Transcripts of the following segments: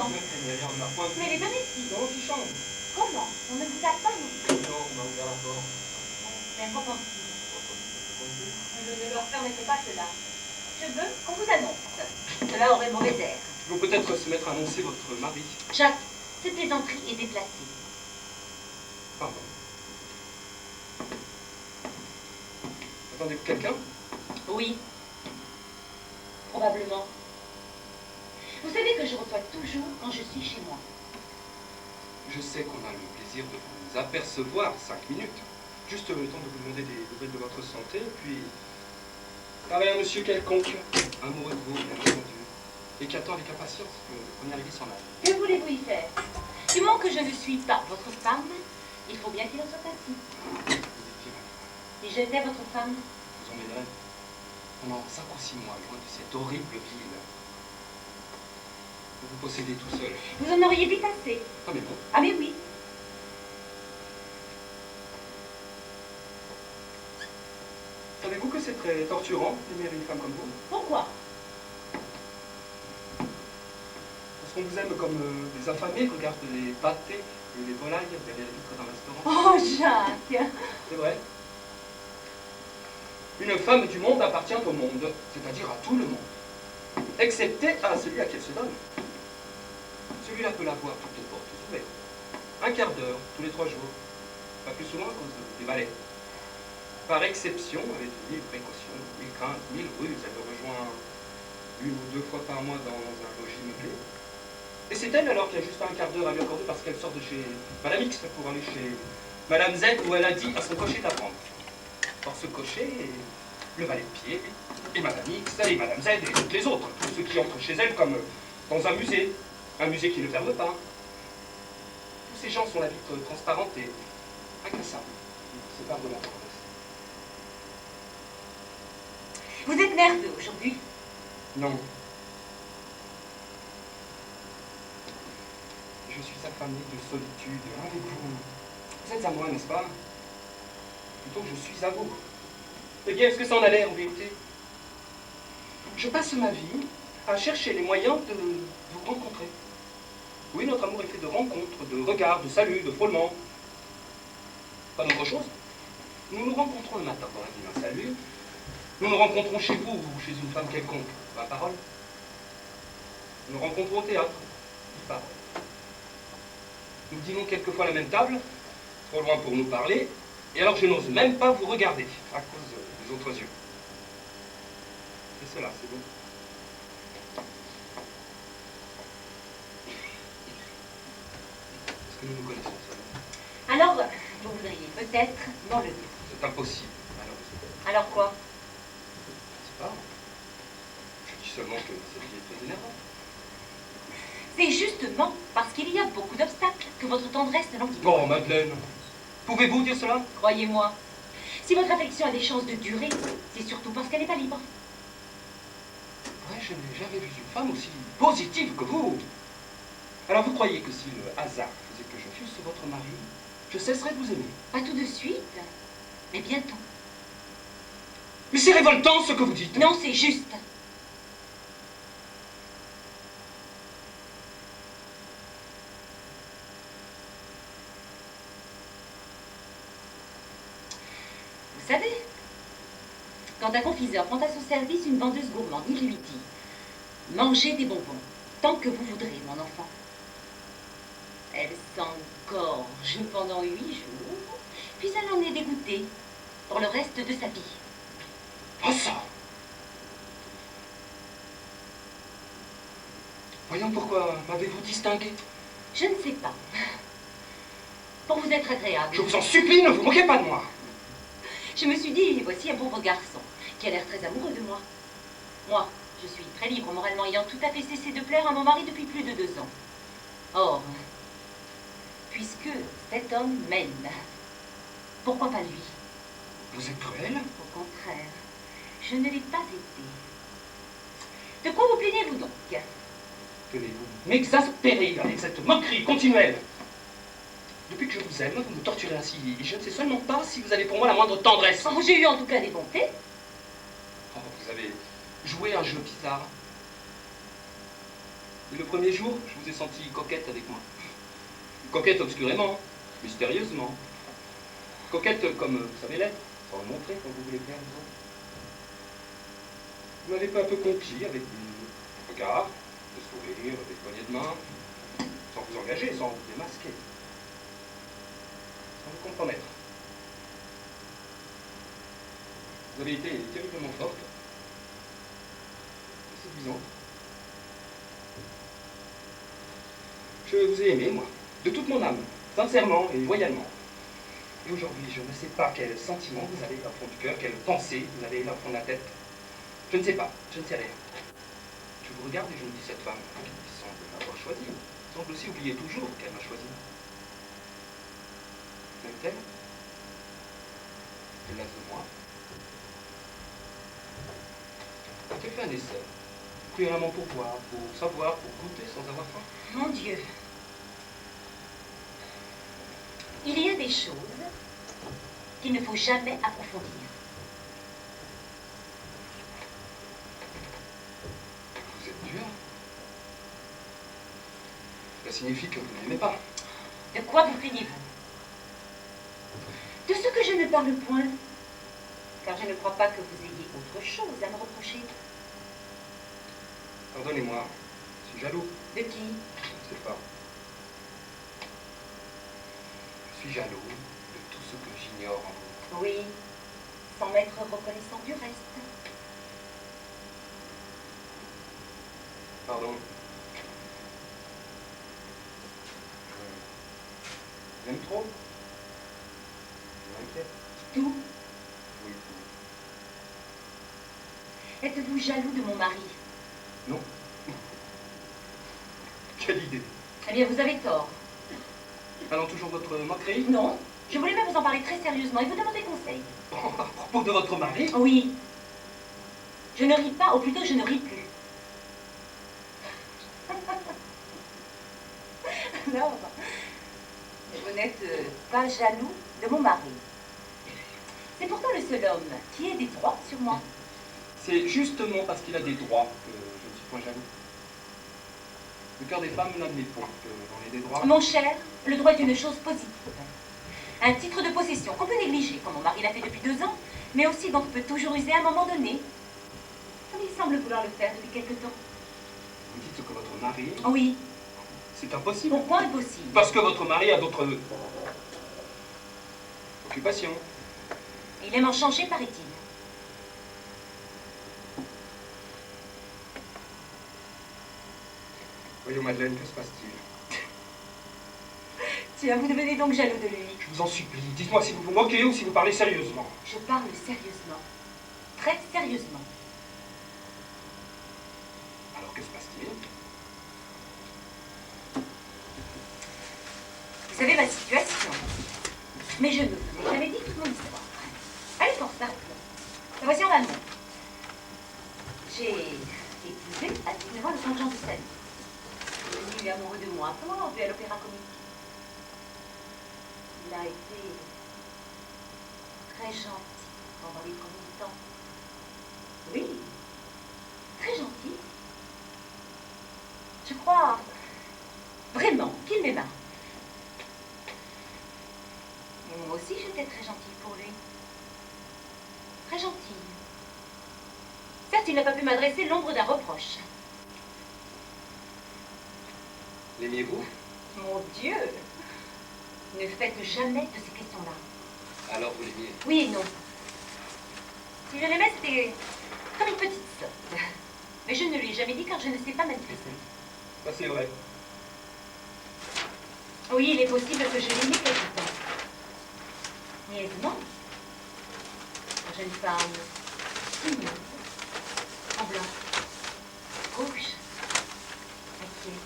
Non. Mais les données ici. Non, qui change. Comment? On ne vous a pas dit. Non, on m'a ouvert la porte. C'est incompréhensible. Je ne leur permettrai pas cela. Je veux qu'on vous annonce. Cela aurait mauvais air. Il faut peut-être se mettre à annoncer votre mari. Jacques, cette plaisanterie est déplacée. Pardon. Attendez-vous quelqu'un? Oui. Probablement. Vous savez que je reçois toujours quand je suis chez moi. Je sais qu'on a le plaisir de vous apercevoir 5 minutes. Juste le temps de vous demander des nouvelles de votre santé, puis parler à un monsieur quelconque, amoureux de vous, bien entendu, et qui attend avec impatience que qu'on y arrive s'en aille. Que voulez-vous y faire? Du moment que je ne suis pas votre femme, il faut bien qu'il en soit ainsi. Vous étiez ma femme. Si j'étais votre femme, Vous emmènerez pendant 5 ou 6 mois loin de cette horrible ville. Vous vous possédez tout seul. vous en auriez vite assez. Ah mais bon. Ah mais oui. Savez-vous que c'est très torturant d'aimer une femme comme vous? Pourquoi? Parce qu'on vous aime comme des affamés regardent les pâtés et les volailles derrière les vitres d'un restaurant. Oh, Jacques! C'est vrai. Une femme du monde appartient au monde, c'est-à-dire à tout le monde, excepté à celui à qui elle se donne. Celui-là peut la voir toutes les portes ouvertes. Un quart d'heure, tous les 3 jours. Pas plus souvent à cause des valets. Par exception, avec 1000 précautions, 1000 craintes, 1000 ruses, elle me rejoint 1 ou 2 fois par mois dans un logis meublé. Et c'est elle alors qui a juste un quart d'heure à lui accorder parce qu'elle sort de chez Madame X pour aller chez Madame Z où elle a dit à son cocher d'apprendre. Or ce cocher, le valet de pied, et Madame X, et Madame Z, et toutes les autres, tous ceux qui entrent chez elle comme dans un musée qui ne ferme pas. Tous ces gens sont la vitre transparente et incassable. Ils se séparent de l'entreprise. Vous êtes nerveux aujourd'hui. Non. Je suis affamé de solitude avec vous. Vous êtes à moi, n'est-ce pas? Plutôt, je suis à vous. Eh bien, est-ce que ça en a l'air, en vérité? Je passe ma vie à chercher les moyens de vous rencontrer. Oui, notre amour est fait de rencontres, de regards, de saluts, de frôlements. Pas d'autre chose. Nous nous rencontrons le matin dans la ville, un salut. Nous nous rencontrons chez vous ou chez une femme quelconque, 20 paroles. Nous nous rencontrons au théâtre, 10 paroles. Nous dînons quelquefois à la même table, trop loin pour nous parler, et alors je n'ose même pas vous regarder, à cause des autres yeux. C'est cela, c'est bon. Est-ce que nous nous connaissons, ça? Alors, vous voudriez peut-être m'enlever. C'est impossible, malheureusement. Alors quoi? Je sais pas. Je dis seulement que cette vie est très énervante. C'est justement parce qu'il y a beaucoup d'obstacles que votre tendresse ne languit pas. Oh, Madeleine, pouvez-vous dire cela? Croyez-moi, si votre affection a des chances de durer, c'est surtout parce qu'elle n'est pas libre. Ouais, je n'ai jamais vu une femme aussi positive que vous. Alors vous croyez que si le hasard faisait que je fusse votre mari, je cesserais de vous aimer? Pas tout de suite, mais bientôt. Mais c'est révoltant ce que vous dites. Non, c'est juste. Vous savez, quand un confiseur prend à son service une vendeuse gourmande, il lui dit « Mangez des bonbons, tant que vous voudrez, mon enfant. » Elle s'engorge pendant 8 jours, puis elle en est dégoûtée pour le reste de sa vie. Oh ça! Voyons pourquoi m'avez-vous distingué? Je ne sais pas. Pour vous être agréable. Je vous en supplie, ne vous moquez pas de moi. Je me suis dit, voici un pauvre garçon qui a l'air très amoureux de moi. Moi, je suis très libre moralement, ayant tout à fait cessé de plaire à mon mari depuis plus de 2 ans. Or, puisque cet homme m'aime, pourquoi pas lui? Vous êtes cruel? Au contraire, je ne l'ai pas été. De quoi vous plaignez-vous donc? Tenez-vous m'exaspérer avec cette moquerie continuelle. Depuis que je vous aime, vous me torturez ainsi, et je ne sais seulement pas si vous avez pour moi la moindre tendresse. Oh, j'ai eu en tout cas des bontés. Oh, vous avez joué un jeu bizarre. Et le premier jour, je vous ai senti coquette avec moi. Coquette obscurément, mystérieusement. Coquette comme vous savez l'être, sans le montrer quand vous voulez bien vous autres. Vous m'avez pas un peu conquis avec des regards, des sourires, des poignées de main, sans vous engager, sans vous démasquer, sans vous compromettre. Vous avez été terriblement forte, séduisante. Je vous ai aimé, moi, de toute mon âme, sincèrement et loyalement. Et aujourd'hui, je ne sais pas quel sentiment vous avez au fond du cœur, quelle pensée vous avez au fond de la tête. Je ne sais pas, je ne sais rien. Je vous regarde et je me dis, cette femme qui semble m'avoir choisi, semble aussi oublier toujours qu'elle m'a choisi. M'aime-t-elle? Elle lasse de moi. A-t-elle fait un essai? Cruellement pour voir, pour savoir, pour goûter sans avoir faim? Mon Dieu. Il y a des choses qu'il ne faut jamais approfondir. Vous êtes dur. Ça signifie que vous ne m'aimez pas. De quoi vous plaignez-vous? De ce que je ne parle point. Car je ne crois pas que vous ayez autre chose à me reprocher. Pardonnez-moi, je suis jaloux. De qui? Je ne sais pas. Je suis jaloux de tout ce que j'ignore en vous. Oui, sans m'être reconnaissant du reste. Pardon. Je l'aime trop. Je m'inquiète. Tout? Oui, tout. Êtes-vous jaloux de mon mari? Non. Quelle idée. Eh bien, vous avez tort. Allons toujours votre moquerie? Non, je voulais même vous en parler très sérieusement et vous demander conseil. À propos de votre mari? Oui. Je ne ris pas, ou plutôt je ne ris plus. Non, vous n'êtes pas jaloux de mon mari. C'est pourtant le seul homme qui ait des droits sur moi. C'est justement parce qu'il a des droits que je ne suis point jaloux. Le cœur des femmes n'admet point que l'on ait des droits. Mon cher, le droit est une chose positive. Un titre de possession qu'on peut négliger, comme mon mari l'a fait depuis 2 ans, mais aussi dont on peut toujours user à un moment donné. Comme il semble vouloir le faire depuis quelque temps. Vous dites que votre mari... Oui. C'est impossible. Pourquoi impossible? Parce que votre mari a d'autres... occupations. Il aime en changer, paraît-il. Voyons, Madeleine, que se passe-t-il? Tiens, vous devenez donc jaloux de lui. Je vous en supplie, dites-moi si vous vous moquez ou si vous parlez sérieusement. Je parle sérieusement. Très sérieusement. Alors, que se passe-t-il? Vous savez ma situation. Mais je ne vous ai jamais dit toute mon histoire. Allez, force, arrête-le. La voici en amont. J'ai épousé à 19 ans le Saint-Jean de Seine. Il est devenu amoureux de moi, comme on vu à l'opéra comique. Il a été très gentil pendant les premiers temps. Oui, très gentil. Je crois vraiment qu'il m'aima. Et moi aussi, j'étais très gentille pour lui. Très gentille. Certes, il n'a pas pu m'adresser l'ombre d'un reproche. L'aimiez-vous? Mon Dieu! Ne faites jamais de ces questions-là. Alors, vous l'aimiez? Oui et non. Si je l'aimais, c'était comme une petite sœur. Mais je ne lui ai jamais dit car je ne sais pas manifester. Ça, c'est vrai. Oui, il est possible que je l'aimais quelque temps. Niaisement. Une jeune femme timide, tremblante, gauche, inquiète.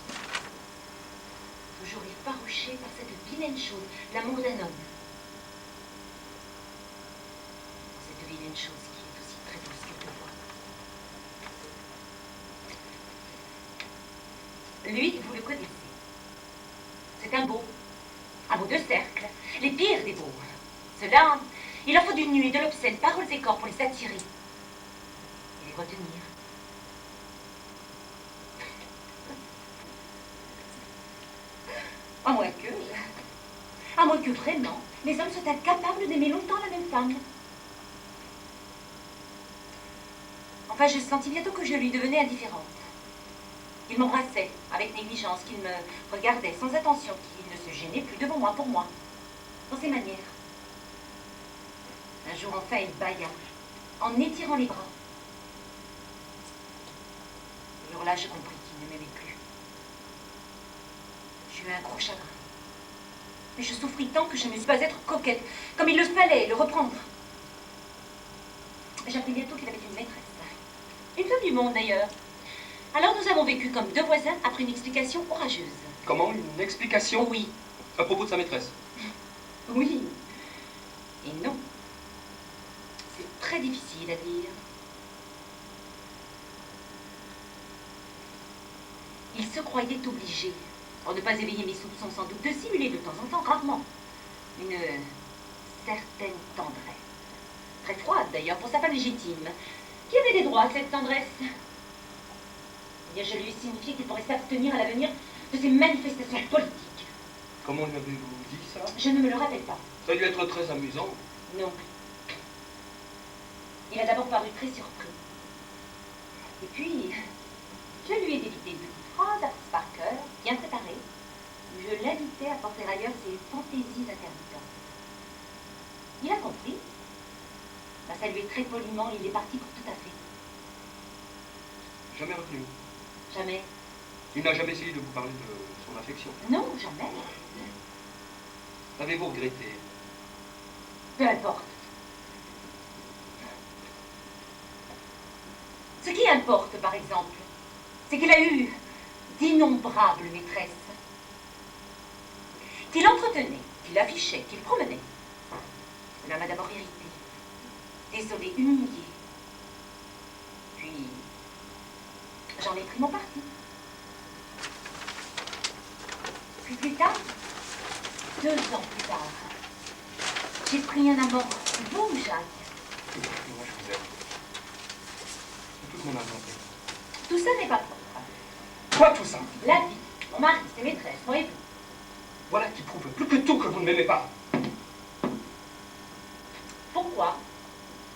Toujours effarouchée par cette vilaine chose, l'amour d'un homme. Cette vilaine chose qui est aussi très douce quelquefois. Lui, vous le connaissez. C'est un beau de cercle, les pires des beaux. Cela, il en faut d'une nuit, de l'obscène, paroles et corps pour les attirer et les retenir. À moins que... À moins que vraiment, les hommes soient incapables d'aimer longtemps la même femme. Enfin, je sentis bientôt que je lui devenais indifférente. Il m'embrassait avec négligence, qu'il me regardait sans attention, qu'il ne se gênait plus devant moi pour moi, dans ses manières. Un jour, enfin, il bâilla, en étirant les bras. Ce jour-là, je compris qu'il ne m'aimait plus. J'eus un gros chagrin. Mais je souffris tant que je ne suis pas être coquette, comme il le fallait, le reprendre. J'appris bientôt qu'il avait une maîtresse. Une femme du monde, d'ailleurs. Alors nous avons vécu comme deux voisins après une explication orageuse. Comment? Une explication? Oui. À propos de sa maîtresse? Oui. Et non. C'est très difficile à dire. Il se croyait obligé, pour ne pas éveiller mes soupçons sans doute, de simuler de temps en temps, rarement, une certaine tendresse. Très froide d'ailleurs pour sa femme légitime, qui avait des droits à cette tendresse. Eh bien, je lui ai signifié qu'il pourrait s'abstenir à l'avenir de ces manifestations politiques. Comment lui avez-vous dit ça? Je ne me le rappelle pas. Ça a dû être très amusant. Non. Il a d'abord paru très surpris. Et puis, je lui ai débité une petite phrase apprise par cœur, bien préparée, où je l'invitais à porter ailleurs ses fantaisies intermittentes. Il a compris. M'a salué très poliment et il est parti pour tout à fait. Jamais retenu. Jamais. Il n'a jamais essayé de vous parler de son affection. Non, jamais. Avez-vous regretté? Peu importe. Ce qui importe, par exemple, c'est qu'il a eu d'innombrables maîtresses. Qu'il entretenait, qu'il affichait, qu'il promenait. Cela m'a d'abord irrité, désolé, humilié. Puis, j'en ai pris mon parti. Puis plus tard, 2 ans plus tard, j'ai pris un amant beau, Jacques. Moi, je vous aime. C'est tout ce qu'on a inventé. Tout ça n'est pas propre. Quoi, tout ça? La vie, mon mari, ses maîtresses, moi et vous. Voilà qui prouve plus que tout que vous ne m'aimez pas. Pourquoi?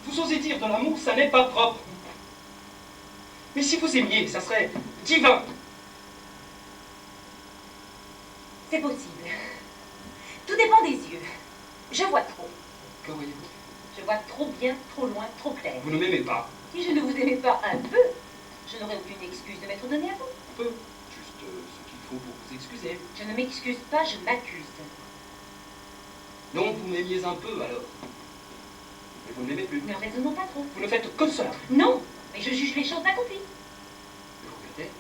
Vous osez dire de l'amour, ça n'est pas propre. Mais si vous aimiez, ça serait divin. C'est possible. Tout dépend des yeux. Je vois trop. Que voyez-vous? Je vois trop bien, trop loin, trop clair. Vous ne m'aimez pas. Si je ne vous aimais pas un peu, je n'aurais aucune excuse de m'être donnée à vous. Peu. Juste ce qu'il faut pour vous excuser. Je ne m'excuse pas, je m'accuse. Donc vous m'aimiez un peu alors. Mais vous ne m'aimez plus. Ne raisonnons pas trop. Vous ne faites que cela. Non, mais je juge les choses accomplies. Vous regrettez?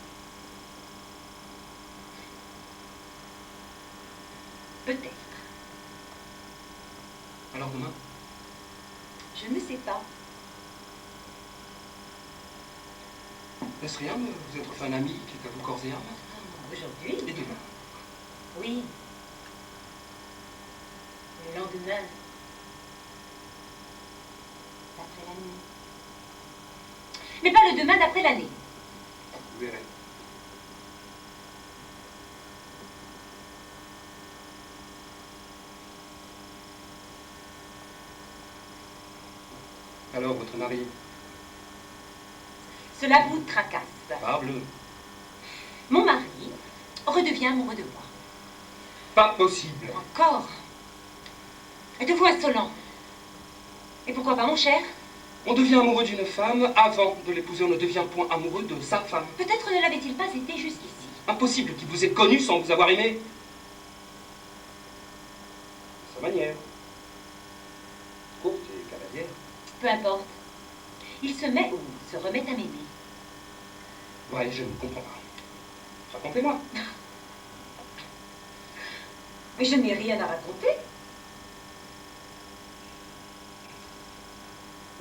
Peut-être. Alors demain? Je ne sais pas. N'est-ce rien de vous être fait un ami qui est à vous corps et âme? Aujourd'hui? Et demain? Oui. Le lendemain. D'après l'année. Mais pas le demain d'après l'année. Vous verrez. Alors, votre mari? Cela vous tracasse. Parbleu. Mon mari redevient amoureux de moi. Pas possible. Encore? Êtes-vous insolent? Et pourquoi pas, mon cher? On devient amoureux d'une femme avant de l'épouser. On ne devient point amoureux de sa femme. Peut-être ne l'avait-il pas été jusqu'ici. Impossible qu'il vous ait connu sans vous avoir aimé. Sa manière. Courte et cavalière. Peu importe. Il se met ou se remet à m'aimer. Ouais, je ne comprends pas. Racontez-moi. Mais je n'ai rien à raconter.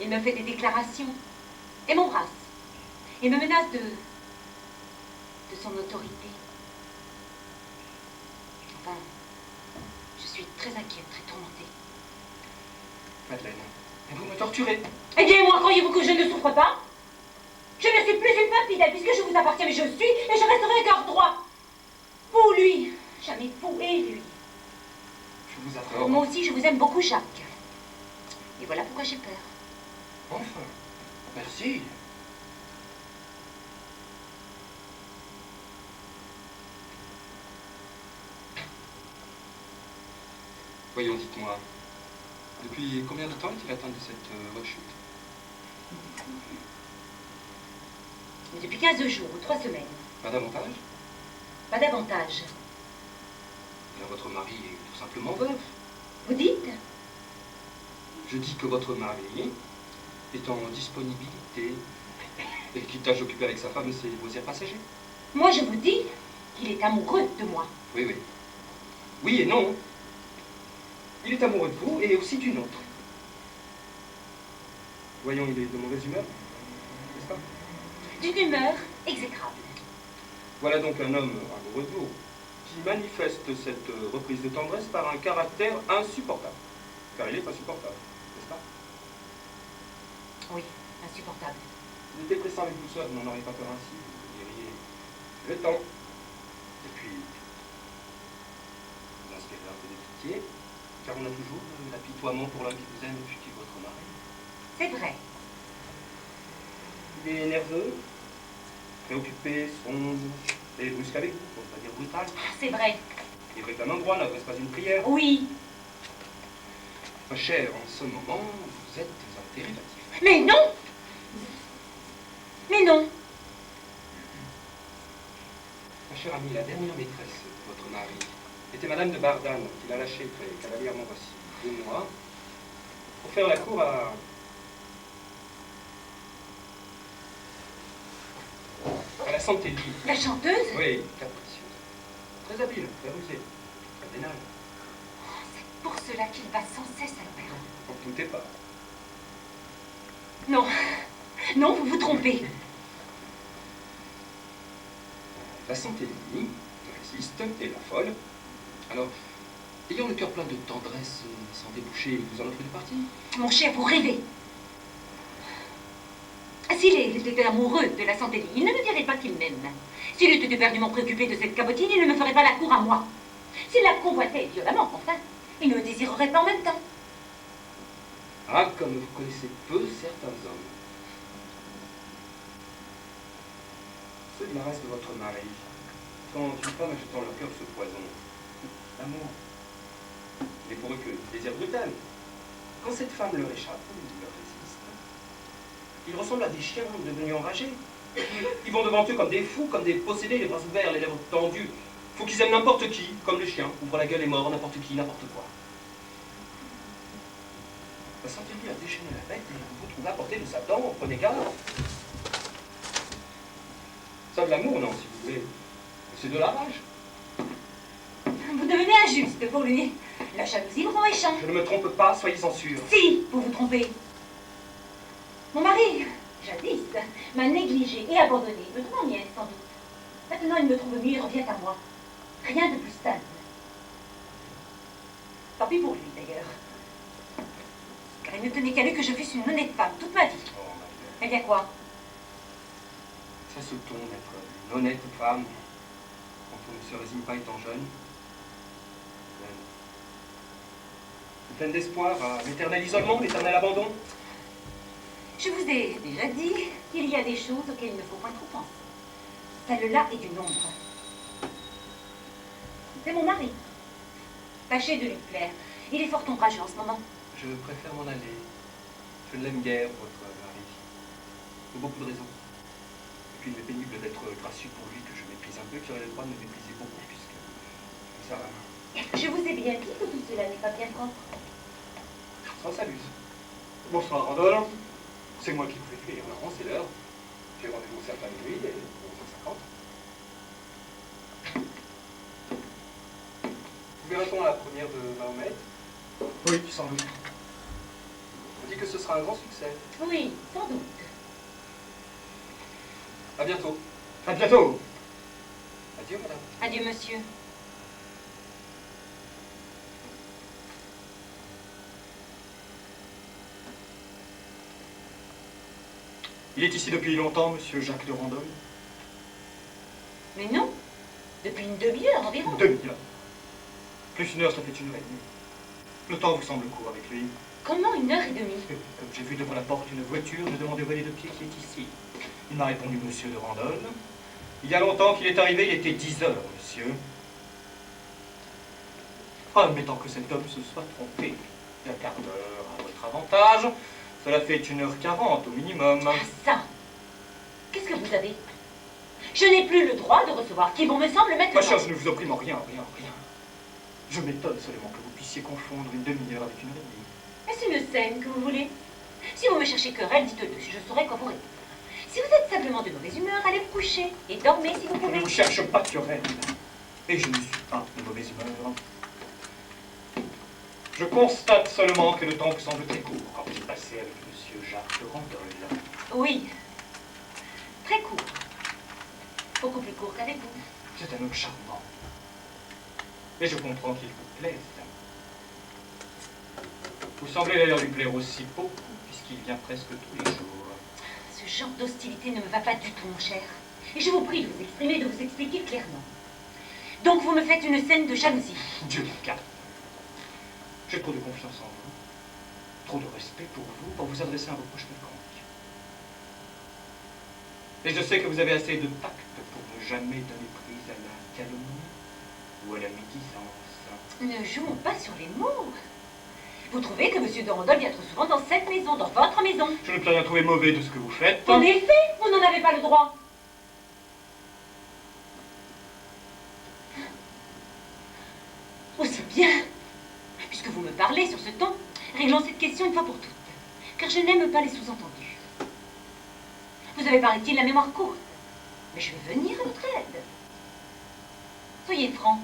Il me fait des déclarations et m'embrasse et me menace de son autorité. Enfin, je suis très inquiète, très tourmentée. Madeleine, vous me torturez. Eh bien, moi, croyez-vous que je ne souffre pas? Je ne suis plus une femme fidèle puisque je vous appartiens, mais je suis et je resterai un cœur droit. Vous, lui, Jamais vous et lui. Je vous adore. Moi aussi, je vous aime beaucoup, Jacques. Et voilà pourquoi j'ai peur. Enfin, merci. Voyons, dites-moi, depuis combien de temps est-il atteint de cette rechute? Depuis 15 jours ou 3 semaines. Pas davantage? Pas davantage. Bien, votre mari est tout simplement veuf. Vous dites? Je dis que votre mari est en disponibilité et qu'il tâche d'occuper avec sa femme ses loisirs passagers. Moi, je vous dis qu'il est amoureux de moi. Oui, oui. Oui et non. Il est amoureux de vous et aussi d'une autre. Voyons, il est de mauvaise humeur, n'est-ce pas? D'une humeur exécrable. Voilà donc un homme amoureux de vous qui manifeste cette reprise de tendresse par un caractère insupportable. Car il est insupportable, n'est-ce pas? Oui, insupportable. Il était pressant avec vous seul, vous n'en auriez pas peur ainsi, vous diriez le temps. Et puis, vous inspirez un peu de pitié, car on a toujours l'apitoiement pour l'homme qui vous aime et puis qui est votre mari. C'est vrai. Il est nerveux, préoccupé, sombre et brusque avec vous, pour ne pas dire brutal. C'est vrai. Il réclame un droit, n'adresse pas une prière. Oui. Ma chère, en ce moment, vous êtes un dérivatif. Mais non! Mais non! Ma chère amie, la dernière maîtresse de votre mari était Madame de Bardane, qu'il a lâchée très cavalièrement voici 2 mois, pour faire la cour à la Santélie. La chanteuse? Oui, capricieuse. Très habile, très rusée, très vénale. C'est pour cela qu'il va sans cesse à l'opéra. N'en doutez pas. Non. Non, vous vous trompez. La Santélie résiste et la folle. Alors, ayant le cœur plein de tendresse sans déboucher, il vous en offre une partie. Mon cher, vous rêvez. S'il était amoureux de la Santélie, il ne me dirait pas qu'il m'aime. S'il était éperdument préoccupé de cette cabotine, il ne me ferait pas la cour à moi. S'il la convoitait violemment, enfin, il ne me désirerait pas en même temps. Ah, comme vous connaissez peu certains hommes. Ceux de la race de votre mari, quand une femme achetant leur cœur ce poison, l'amour, n'est pour eux que désir brutal. Quand cette femme leur échappe, ils leur résistent. Ils ressemblent à des chiens devenus enragés. Ils vont devant eux comme des fous, comme des possédés, les bras ouverts, les lèvres tendues. Faut qu'ils aiment n'importe qui, comme le chien, ouvre la gueule et mord n'importe qui, n'importe quoi. La Santélie a déchaîné la bête et vous vous trouvez à portée de sa dent, prenez garde. Ça de l'amour, non, si vous voulez. C'est de la rage. Vous devenez injuste pour lui. La jalousie vous rend méchant. Je ne me trompe pas, soyez-en sûrs. Si, vous vous trompez. Mon mari, jadis, m'a négligée et abandonnée, me donnant mienne, sans doute. Maintenant, il me trouve mieux et revient à moi. Rien de plus simple. Tant pis pour lui, d'ailleurs. Car il ne tenait qu'à lui que je fusse une honnête femme toute ma vie. Oh, ma gueule. Eh bien quoi? Ça se tombe d'être une honnête femme quand on ne se résigne pas étant jeune. Pleine d'espoir à l'éternel isolement, l'éternel abandon. Je vous ai déjà dit qu'il y a des choses auxquelles il ne faut pas trop penser. Celle-là est d'une ombre. C'est mon mari. Tâchez de lui plaire. Il est fort ombrageux en ce moment. Je préfère m'en aller. Je ne l'aime guère, votre mari. Pour beaucoup de raisons. Et puis il m'est pénible d'être gracieux pour lui, que je méprise un peu, qui aurait le droit de me mépriser beaucoup, puisque ça Je vous ai bien dit que tout cela n'est pas bien propre. s'amuse. Bonsoir, Randolph. C'est moi qui vous fais cuire. Non, c'est l'heure. J'ai rendez-vous au cercle à minuit et 11h50. Vous verra-t-on à la première de Mahomet? Oui, sans doute. On dit que ce sera un grand succès. Oui, sans doute. À bientôt. À bientôt. Adieu, madame. Adieu, monsieur. Il est ici depuis longtemps, monsieur Jacques de Randolph. Mais non, depuis une demi-heure environ. Demi-heure. Plus 1 heure, ça fait 1 heure et demie. Le temps vous semble court avec lui. Comment 1 heure et demie? Comme j'ai vu devant la porte une voiture, je demandais au valet de pied qui est ici. Il m'a répondu Monsieur de Randol. Il y a longtemps qu'il est arrivé, il était 10 heures, monsieur. Admettant que cet homme se soit trompé. Il y a 1/4 d'heure à votre avantage. Cela fait 1h40 au minimum. Ah ça! Qu'est-ce que vous avez? Je n'ai plus le droit de recevoir qui bon me semble maintenant. Ma chère, je ne vous opprime en rien. Je m'étonne seulement que vous puissiez confondre une demi-heure avec 1 heure et demie. Est-ce une scène que vous voulez? Si vous me cherchez querelle, dites-le, je saurai quoi vous répondre. Si vous êtes simplement de mauvaise humeur, allez vous coucher et dormez si vous Je pouvez. ne vous cherche pas de querelle. Et je ne suis pas de mauvaise humeur. Je constate seulement que le temps vous semble très court quand vous passez avec Monsieur Jacques de Randol. Oui, très court. Beaucoup plus court qu'avec vous. C'est un homme charmant. Et je comprends qu'il vous plaise. Vous semblez d'ailleurs lui plaire aussi beaucoup, puisqu'il vient presque tous les jours. Ce genre d'hostilité ne me va pas du tout, mon cher. Et je vous prie de vous exprimer, de vous expliquer clairement. Donc vous me faites une scène de jalousie. Dieu me garde. J'ai trop de confiance en vous, trop de respect pour vous adresser un reproche quelconque. Et je sais que vous avez assez de tact pour ne jamais donner prise à la calomnie ou à la médisance. Ne jouons pas sur les mots. Vous trouvez que M. de Randol vient trop souvent dans cette maison, dans votre maison? Je ne peux rien trouver mauvais de ce que vous faites. En effet, vous n'en avez pas le droit. Oh, c'est bien. Puisque vous me parlez sur ce ton, réglons cette question une fois pour toutes. Car je n'aime pas les sous-entendus. Vous avez, paraît-il, la mémoire courte. Mais je vais venir à votre aide. Soyez franc.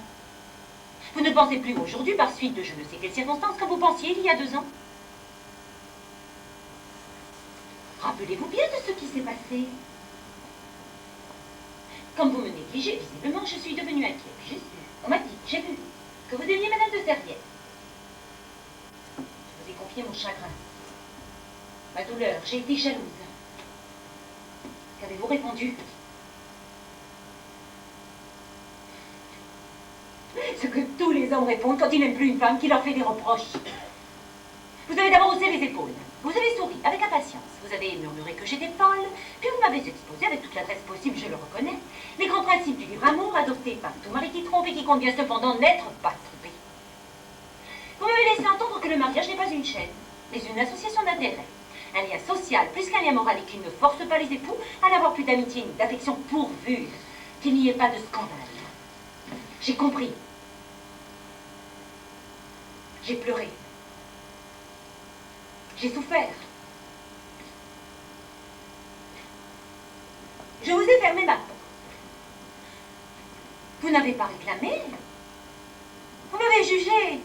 Vous ne pensez plus aujourd'hui par suite de je ne sais quelles circonstances comme vous pensiez il y a 2 ans. Rappelez-vous bien de ce qui s'est passé. Comme vous me négligez, visiblement, je suis devenue inquiète. J'ai su, on m'a dit, j'ai vu, que vous aimiez Madame de Serviette. Je vous ai confié mon chagrin, ma douleur, j'ai été jalouse. Qu'avez-vous répondu? Ce que tous les hommes répondent quand ils n'aiment plus une femme qui leur fait des reproches. Vous avez d'abord haussé les épaules. Vous avez souri avec impatience. Vous avez murmuré que j'étais folle. Puis vous m'avez exposé avec toute l'adresse possible, je le reconnais, les grands principes du livre amour adoptés par tout mari qui trompe et qui compte bien cependant n'être pas trompé. Vous m'avez laissé entendre que le mariage n'est pas une chaîne, mais une association d'intérêts. Un lien social plus qu'un lien moral et qui ne force pas les époux à n'avoir plus d'amitié ni d'affection pourvu qu'il n'y ait pas de scandale. J'ai compris. J'ai pleuré. J'ai souffert. Je vous ai fermé ma porte. Vous n'avez pas réclamé. Vous m'avez jugée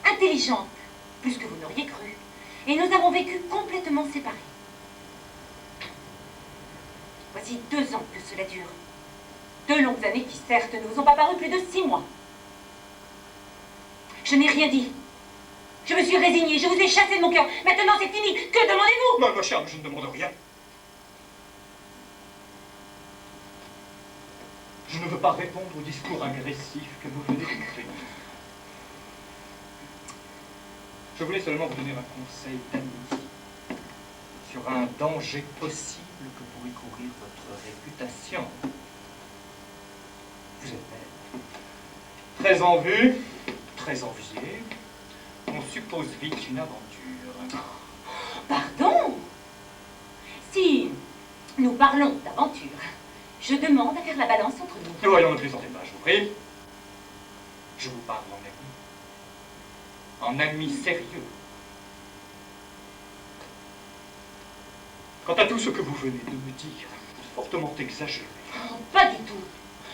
intelligente, plus que vous n'auriez cru. Et nous avons vécu complètement séparés. Voici 2 ans que cela dure. 2 longues années qui, certes, ne vous ont pas paru plus de 6 mois. Je n'ai rien dit. Je me suis résignée, je vous ai chassé de mon cœur. Maintenant, c'est fini. Que demandez-vous? Non, ma chère, je ne demande rien. Je ne veux pas répondre au discours agressif que vous venez d'écouter. Je voulais seulement vous donner un conseil d'amie sur un danger possible que pourrait courir votre réputation. Vous êtes belle, très en vue, très enviée. On suppose vite une aventure. Pardon? Si nous parlons d'aventure, je demande à faire la balance entre nous. Nous voyons, ne plaisantez pas, je vous prie. Je vous parle en ami. En ami sérieux. Quant à tout ce que vous venez de me dire, c'est fortement exagéré. Oh, pas du tout.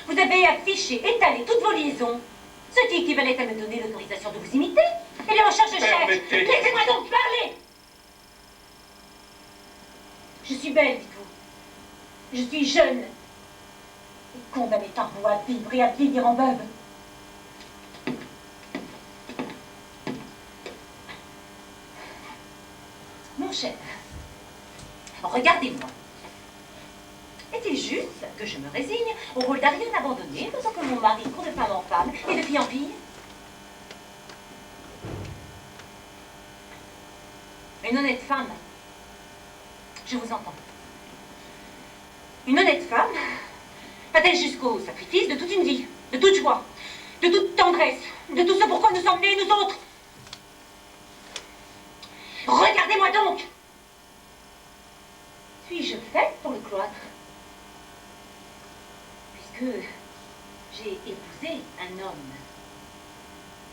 Vous avez affiché, étalé toutes vos liaisons. Ce qui équivalait à me donner l'autorisation de vous imiter. Et les recherches cherchent. Permettez. Laissez-moi donc parler. Je suis belle, dites-vous. Je suis jeune. Et condamnée par vous à vivre et à vieillir en veuve. Mon cher, regardez-moi. Est-il juste que je me résigne au rôle d'Ariane abandonnée, faisant que mon mari court de femme en femme et de fille en fille? Une honnête femme. Je vous entends. Une honnête femme va-t-elle jusqu'au sacrifice de toute une vie, de toute joie, de toute tendresse, de tout ce pourquoi nous sommes nés, nous autres? Regardez-moi donc! Suis-je faite pour le cloître? Puisque j'ai épousé un homme,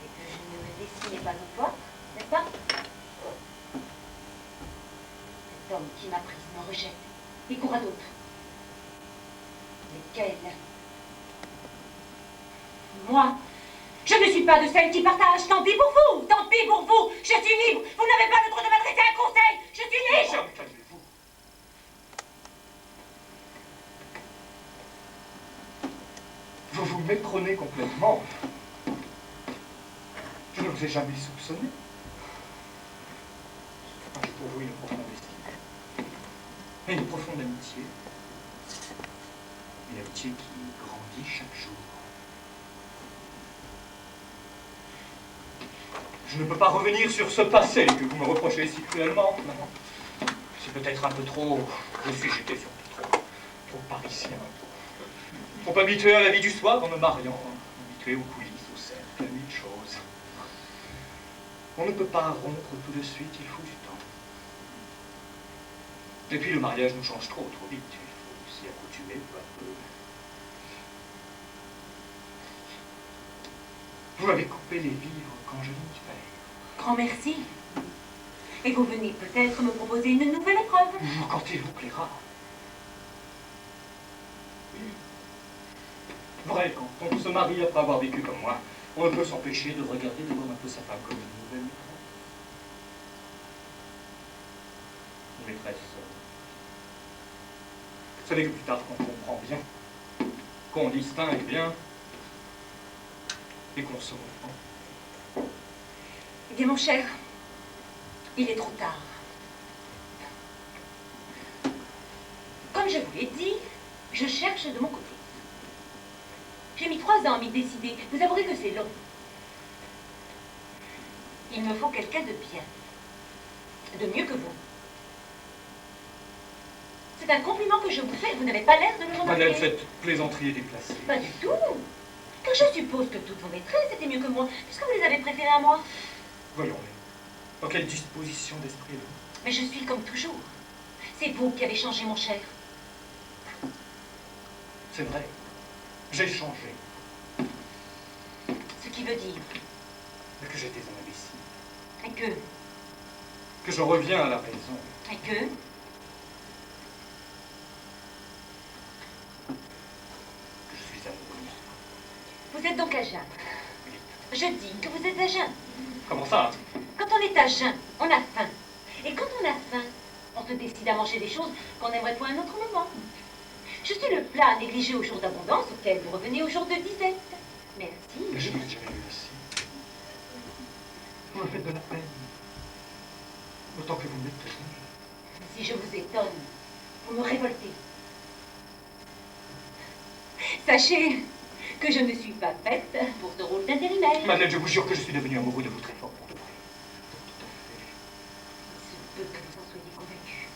et que je ne me destinais pas au cloître, n'est-ce pas? Cet homme qui m'a prise me rejette, et court à d'autres. Lesquels? Moi, je ne suis pas de celles qui partagent. Tant pis pour vous, tant pis pour vous. Je suis libre. Vous n'avez pas le droit de m'adresser un conseil. Je suis libre. Jean, calmez-vous. Vous vous méprenez complètement. Je ne vous ai jamais soupçonné. J'ai pour vous une profonde estime. Et une profonde amitié. Une amitié qui grandit chaque jour. Je ne peux pas revenir sur ce passé que vous me reprochez si cruellement. C'est peut-être un peu trop... J'étais surtout trop parisien. Trop habitué à la vie du soir en me mariant. Habitué aux coulisses, aux cercles, à mille choses. On ne peut pas rompre tout de suite, il faut du temps. Et puis le mariage nous change trop vite. Il faut s'y accoutumer peu à peu. Vous m'avez coupé les vivres quand je n'y fais. Grand merci. Et vous venez peut-être me proposer une nouvelle épreuve. Quand il vous plaira. Vrai, quand on se marie après avoir vécu comme moi, on ne peut s'empêcher de regarder d'abord un peu sa femme comme une nouvelle maîtresse. Une maîtresse. Ce n'est que plus tard qu'on comprend bien, qu'on distingue bien, et qu'on se reprend. Eh bien, mon cher, il est trop tard. Comme je vous l'ai dit, je cherche de mon côté. J'ai mis 3 ans à m'y décider. Vous avouerez que c'est long. Il me faut quelqu'un de bien. De mieux que vous. C'est un compliment que je vous fais. Vous n'avez pas l'air de le remarquer. Madame, cette plaisanterie est déplacée. Pas du tout. Car je suppose que toutes vos maîtresses étaient mieux que moi, puisque vous les avez préférées à moi. Voyons-les. Dans quelle disposition d'esprit êtes-vous? Mais je suis comme toujours. C'est vous qui avez changé, mon cher. C'est vrai. J'ai changé. Ce qui veut dire Que j'étais un imbécile. et que Que je reviens à la raison. et que Je suis amoureuse. vous êtes donc à jeun. Je dis que vous êtes à jeun. Comment ça? Quand on est à jeun, on a faim. Et quand on a faim, on se décide à manger des choses qu'on aimerait pour un autre moment. Je suis le plat négligé au jour d'abondance auquel vous revenez au jour de disette. Merci. Mais je n'ai jamais vu ici. Vous me faites de la peine. Autant que vous m'étonnez. Si je vous étonne, vous me révoltez. Sachez que je ne suis pas faite pour ce rôle d'intérimaire. Madeleine, je vous jure que je suis devenu amoureux de vous très fort pour de vrai. Tout à fait. Il se peut que vous en soyez convaincu.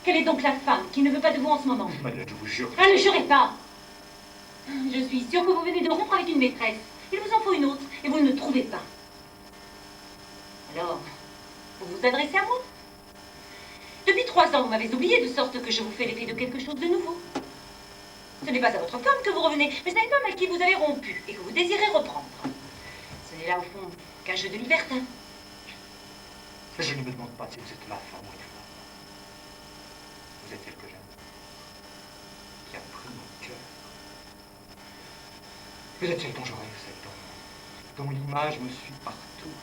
Quelle est donc la femme qui ne veut pas de vous en ce moment? Madeleine, je vous jure. Ah, ne jurez pas. Je suis sûre que vous venez de rompre avec une maîtresse. Il vous en faut une autre, et vous ne le trouvez pas. Alors, vous vous adressez à moi. Depuis 3 ans, vous m'avez oublié, de sorte que je vous fais l'effet de quelque chose de nouveau. Ce n'est pas à votre femme que vous revenez, mais c'est un homme à qui vous avez rompu et que vous désirez reprendre. Ce n'est là, au fond, qu'un jeu de libertin. Je ne me demande pas si vous êtes ma femme ou une femme. Vous êtes celle que j'aime. Qui a pris mon cœur. Vous êtes celle dont je rêve, celle dont l'image me suit partout,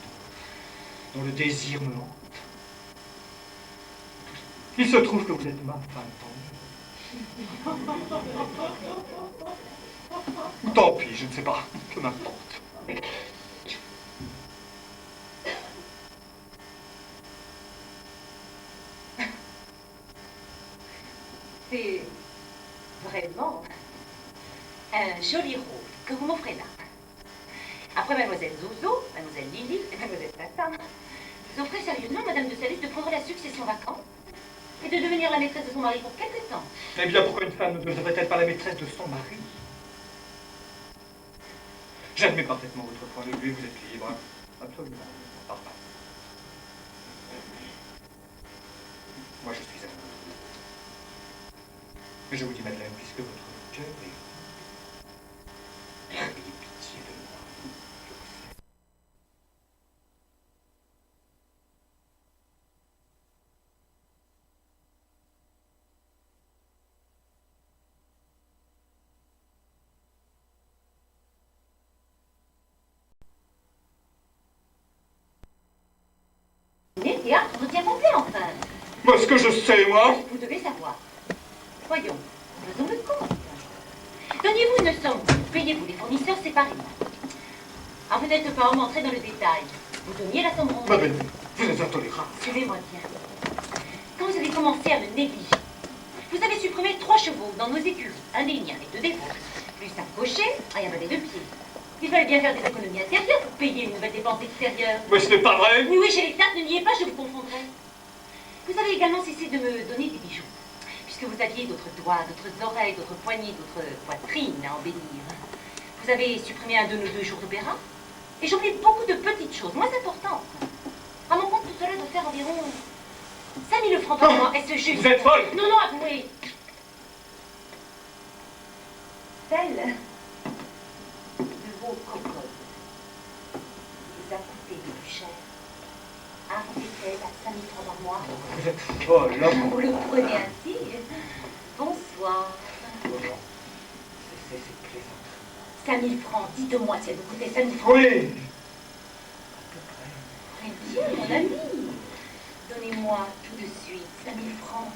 dont le désir me hante. Il se trouve que vous êtes ma femme, tant mieux. Tant pis, je ne sais pas, que m'importe. C'est vraiment un joli rôle que vous m'offrez là. Après Mademoiselle Zozo, Mademoiselle Lily et Mademoiselle Tata, Vous offrez sérieusement à Madame de Salis de prendre la succession vacante et de devenir la maîtresse de son mari pour quelque temps? Eh bien, pourquoi une femme ne devrait-elle pas la maîtresse de son mari? J'admets parfaitement votre point de vue, vous êtes libre. Absolument. Pardon. Moi, je suis amoureux. Mais je vous dis, Madeleine, puisque votre cœur est ayez pitié de moi. Mais théâtre, retient complet enfin. Moi, ce que je sais, moi. Vous devez savoir. Voyons, faisons le compte. Donnez-vous une somme, payez-vous les fournisseurs séparément. Ah, vous n'êtes pas homme entré dans le détail. Vous donniez la somme rondée. Madeleine, vous êtes intolérable. Suivez-moi bien. Quand vous avez commencé à me négliger, vous avez supprimé 3 chevaux dans nos écuries, un des miens et 2 des vôtres, plus un cocher, un valet de pied. Il fallait bien faire des économies intérieures pour payer une nouvelle dépense extérieure. Mais ce n'est pas vrai. Oui, chez les tables, ne niez pas, je vous confondrai. Vous avez également cessé de me donner des bijoux, puisque vous aviez d'autres doigts, d'autres oreilles, d'autres poignets, d'autres poitrines à embellir. Vous avez supprimé un de nos 2 jours d'opéra, et j'oublie beaucoup de petites choses, moins importantes. À mon compte, tout cela doit faire environ 5000 francs par mois. Est-ce juste? Vous êtes folle. Non, non, avouez. Celle de vos cocottes vous a coûté le plus cher. Arrêtez-elle à 5000 francs par mois. Vous êtes folle, hein. Vous le prenez ainsi. Bonsoir. C'est plaisant. 5000 francs, dites-moi si elle vous coûtait 5000 francs. Oui. Très bien, mon ami. Donnez-moi tout de suite 5000 francs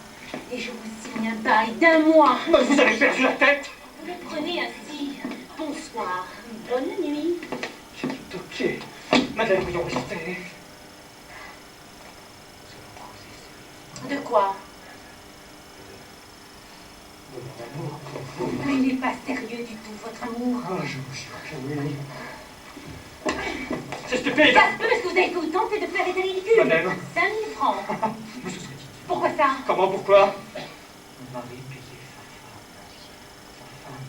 et je vous signe un bail d'1 mois. Mais vous avez perdu la tête. Vous le prenez ainsi. Bonsoir. Bonne nuit. J'ai tout toqué. Madeleine, voyons rester. De quoi? De mon amour pour vous. Il n'est pas sérieux du tout, votre amour. Ah, je vous jure que oui. C'est stupide. Ça se peut parce que vous avez tout tenté de faire des ridicules. Madame. 5000 francs. Mais ce serait idiot. Pourquoi ça? Comment, pourquoi? Mon mari payait sa femme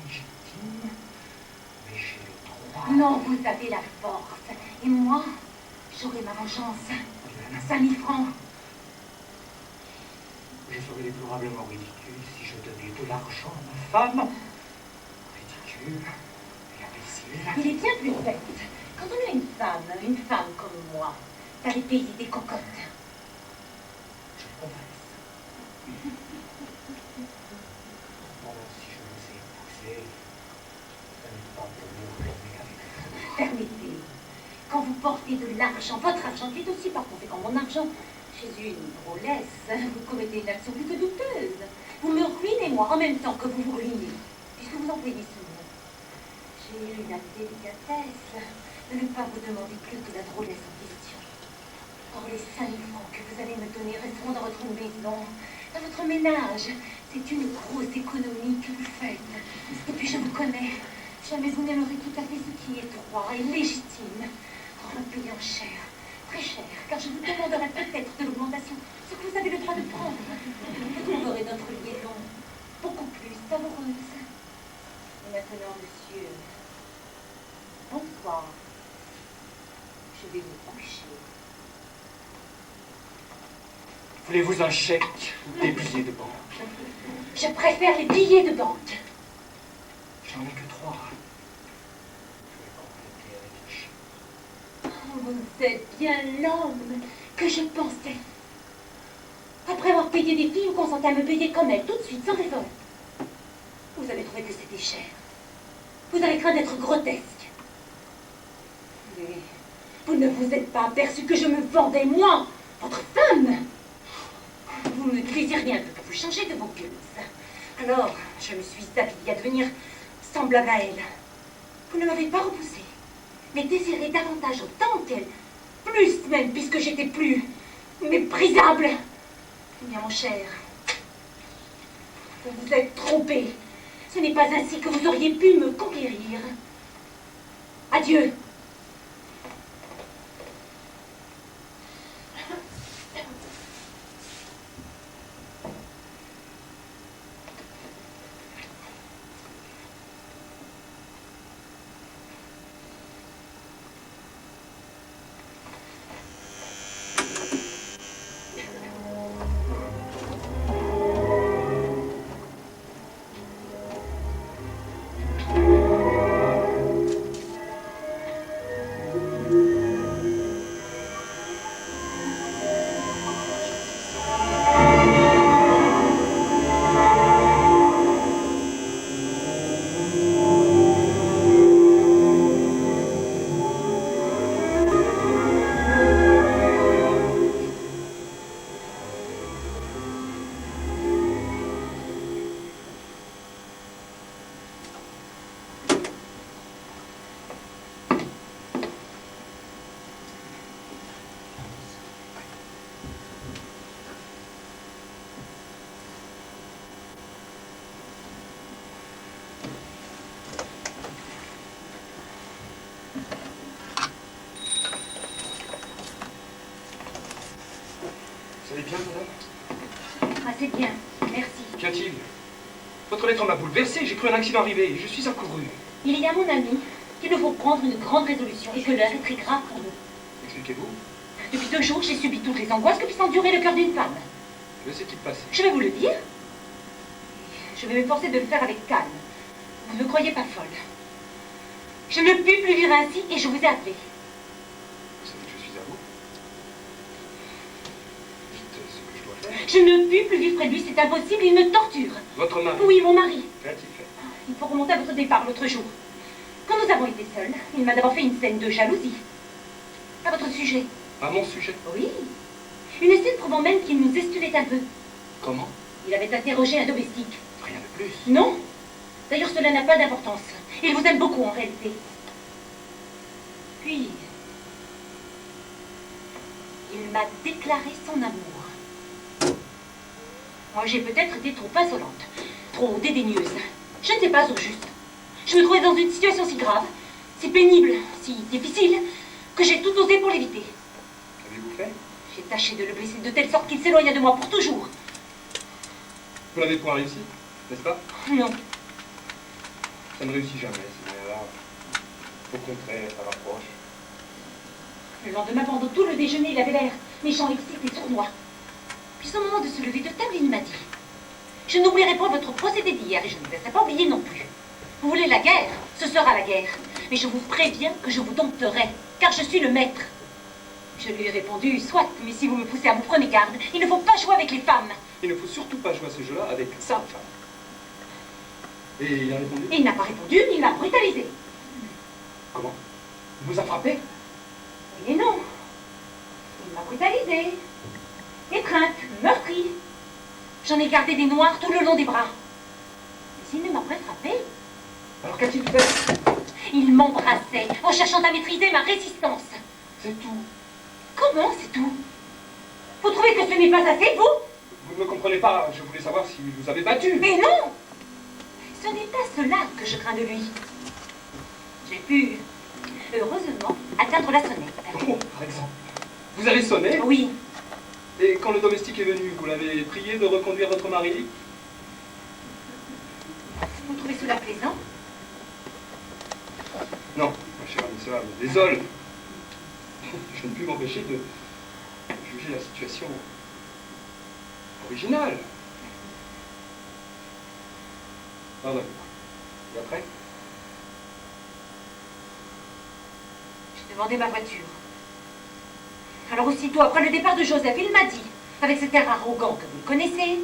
légitime, mais j'ai le droit. Non, vous avez la force. Et moi, j'aurai ma vengeance. 5000 francs. Je serais déplorablement ridicule si je donnais de l'argent à ma femme. Ridicule et imbécile. Il est bien plus bête. Quand on a une femme comme moi, d'aller payer des cocottes. Je le confesse. Bon, si je vous ai épousé, ce n'est pas pour m'ouvrir avec vous. Permettez, quand vous portez de l'argent, votre argent, qui est aussi par conséquent mon argent, chez une drôlesse, vous commettez une action plus que douteuse. Vous me ruinez, moi, en même temps que vous vous ruinez, puisque vous employez ce mot. J'ai eu la délicatesse de ne pas vous demander plus que la drôlesse en question. Or, les 5000 francs que vous allez me donner resteront dans votre maison, dans votre ménage. C'est une grosse économie que vous faites. Et puis, je vous connais. Jamais vous n'aimerez tout à fait ce qui est droit et légitime. En le payant cher. Très cher, car je vous demanderai peut-être de l'augmentation, ce que vous avez le droit de prendre. Vous trouverez notre liaison beaucoup plus savoureuse. Et maintenant, monsieur, bonsoir. Je vais me coucher. Voulez-vous un chèque ou des billets de banque? Je préfère les billets de banque. J'en ai que 3. Je vais compléter avec un chèque. Oh, vous êtes bien l'homme que je pensais. Après avoir payé des filles, vous consentez à me payer comme elles, tout de suite, sans révolte. Vous avez trouvé que c'était cher. Vous avez craint d'être grotesque. Mais vous ne vous êtes pas aperçu que je me vendais, moi, votre femme. Vous me désiriez un peu pour vous changer de vos gueules. Alors, je me suis habillée à devenir semblable à elle. Vous ne m'avez pas repoussée, mais désiré davantage autant qu'elle. Plus même, puisque j'étais plus méprisable. Eh bien, mon cher, vous vous êtes trompé. Ce n'est pas ainsi que vous auriez pu me conquérir. Adieu. allez bien, madame? Ah, c'est bien, merci. Qu'y a-t-il? Votre lettre m'a bouleversé, j'ai cru un accident arriver et je suis accouru. Il y a mon ami qu'il nous faut prendre une grande résolution et que l'heure est très grave pour nous. Expliquez-vous. Depuis 2 jours, j'ai subi toutes les angoisses que puisse endurer le cœur d'une femme. Que s'est-il passé? Je vais vous le dire. Je vais m'efforcer de le faire avec calme. Vous ne croyez pas folle. Je ne puis plus vivre ainsi et je vous ai appelé. Vous savez que je suis à vous. Dites ce que je dois faire. Je ne puis plus vivre près de lui, c'est impossible, il me torture. Votre mari? Oui, mon mari. Qu'a-t-il fait? Il faut remonter à votre départ l'autre jour. Quand nous avons été seuls, il m'a d'abord fait une scène de jalousie. À votre sujet. À mon sujet? Oui. Une scène prouvant même qu'il nous estimait un peu. Comment? Il avait interrogé un domestique. Rien de plus. Non. D'ailleurs, cela n'a pas d'importance. Il vous aime beaucoup en réalité. Puis, il m'a déclaré son amour. Moi, j'ai peut-être été trop insolente, trop dédaigneuse. Je ne sais pas au juste. Je me trouvais dans une situation si grave, si pénible, si difficile, que j'ai tout osé pour l'éviter. Qu'avez-vous fait? J'ai tâché de le blesser de telle sorte qu'il s'éloigna de moi pour toujours. Vous n'avez point réussi, n'est-ce pas? Non. Ça ne réussit jamais, ces moyens-là. Au contraire, ça rapproche. Le lendemain, pendant tout le déjeuner, il avait l'air méchant, excité, sournois. Puis au moment de se lever de table, il m'a dit: je n'oublierai pas votre procédé d'hier et je ne laisserai pas oublier non plus. Vous voulez la guerre? Ce sera la guerre. Mais je vous préviens que je vous dompterai, car je suis le maître. Je lui ai répondu: soit, mais si vous me poussez à vous, prenez garde. Il ne faut pas jouer avec les femmes. Il ne faut surtout pas jouer à ce jeu-là avec sa femme. Et il a répondu? Et il n'a pas répondu, il m'a brutalisé. Comment? Il vous a frappé? Oui et non. Il m'a brutalisé. Étreinte, meurtrie. J'en ai gardé des noirs tout le long des bras. Mais s'il ne m'a pas frappé, Alors qu'a-t-il fait? il m'embrassait en cherchant à maîtriser ma résistance. C'est tout. Comment c'est tout? Vous trouvez que ce n'est pas assez, vous? Vous ne me comprenez pas, je voulais savoir si vous avez battu. Mais non! Ce n'est pas cela que je crains de lui. J'ai pu, heureusement, atteindre la sonnette. Oh, par exemple. Vous avez sonné? Oui, Et quand le domestique est venu, vous l'avez prié de reconduire votre mari? vous trouvez cela plaisant? Non, ma chère amie, cela me désole. Je ne puis m'empêcher de juger la situation originale. Pardonnez-moi. Et après? J'ai demandé ma voiture. Alors aussitôt après le départ de Joseph, il m'a dit, avec cet air arrogant que vous le connaissez,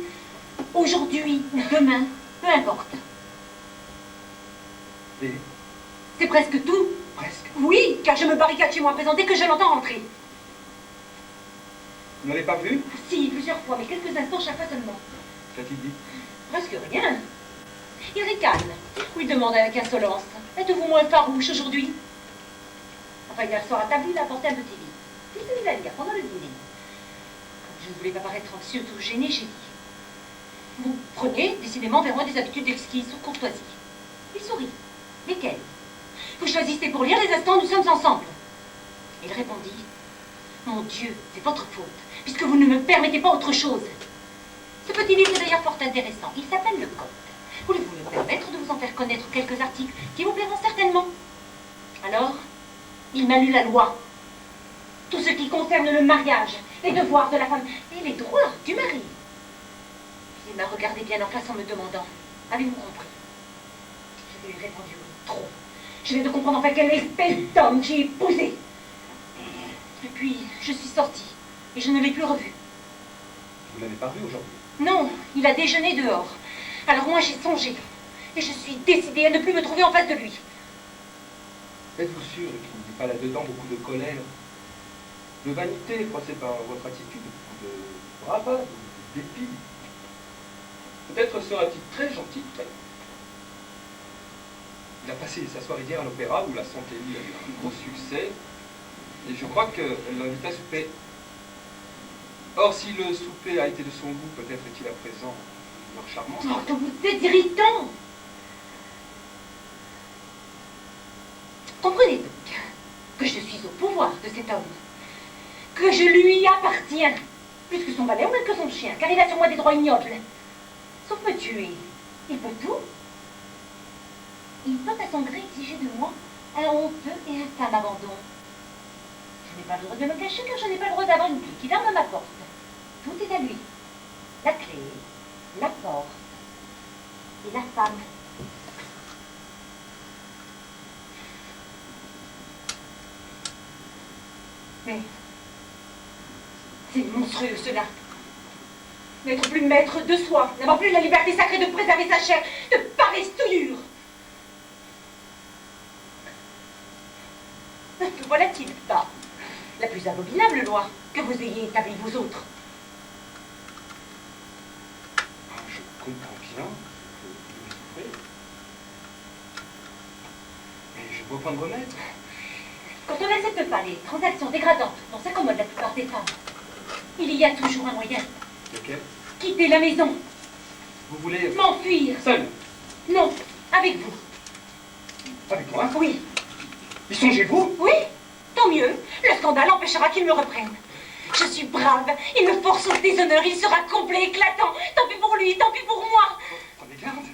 aujourd'hui ou demain, peu importe. Et C'est presque tout. presque. Oui, car je me barricade chez moi à présent dès que je l'entends rentrer. Vous n'avez pas vu? Si, plusieurs fois, mais quelques instants chaque fois seulement. Qu'a-t-il dit? Presque rien. Il ricane. Ou il demande avec insolence: êtes-vous moins farouche aujourd'hui? Enfin, hier soir à table, il a apporté un petit lit. Il s'est mis à lire pendant le dîner. Comme je ne voulais pas paraître anxieuse ou gênée, j'ai dit: vous prenez décidément vers moi des habitudes exquises ou courtoisie. Il sourit. Lesquelles? Vous choisissez pour lire les instants où nous sommes ensemble. Il répondit: mon Dieu, c'est votre faute, puisque vous ne me permettez pas autre chose. Ce petit livre est d'ailleurs fort intéressant. Il s'appelle Le Code. Voulez-vous me permettre de vous en faire connaître quelques articles qui vous plairont certainement? Alors, il m'a lu la loi. Tout ce qui concerne le mariage, les devoirs de la femme et les droits du mari. Il m'a regardé bien en face en me demandant: avez-vous compris? Je lui ai répondu: trop. Je viens de comprendre enfin quelle espèce d'homme j'ai épousé. Et puis, je suis sortie et je ne l'ai plus revu. Vous l'avez pas vu aujourd'hui? Non, il a déjeuné dehors. Alors moi, j'ai songé. Et je suis décidée à ne plus me trouver en face de lui. Êtes-vous sûr qu'il n'y a pas là-dedans beaucoup de colère, de vanité froissée par votre attitude, de bravade, de dépit? Peut-être sera-t-il très gentil tout à l'heure. Il a passé sa soirée hier à l'opéra où la santé lui a eu un gros succès. Et je crois qu'elle l'invite à souper. Or, si le souper a été de son goût, peut-être est-il à présent une heure charmante. Oh, que vous êtes irritant! Comprenez donc que je suis au pouvoir de cet homme, que je lui appartiens. plus que son valet ou même que son chien, car il a sur moi des droits ignobles. Sauf me tuer. Il peut tout. Il peut à son gré exiger de moi un honteux et infâme abandon. Je n'ai pas le droit de me cacher car je n'ai pas le droit d'avoir une clé qui ferme ma porte. Tout est à lui. La clé, la porte et la femme. Mais c'est monstrueux cela. N'être plus maître de soi, n'avoir plus la liberté sacrée de préserver sa chair, de pareilles souillures. Que voilà-t-il pas la plus abominable loi que vous ayez établie vous autres? Je comprends bien que vous souffrez. Mais je ne vois point de remède. Quand on n'accepte pas les transactions dégradantes dont s'accommodent la plupart des femmes, il y a toujours un moyen. Lequel? Quitter la maison, Vous voulez... m'enfuir. Seul? Non, avec vous. Avec moi? Oui, Y songez-vous? oui, tant mieux. Le scandale empêchera qu'il me reprenne. Je suis brave, il me force au déshonneur, il sera complet, éclatant. Tant pis pour lui, tant pis pour moi. Prenez garde.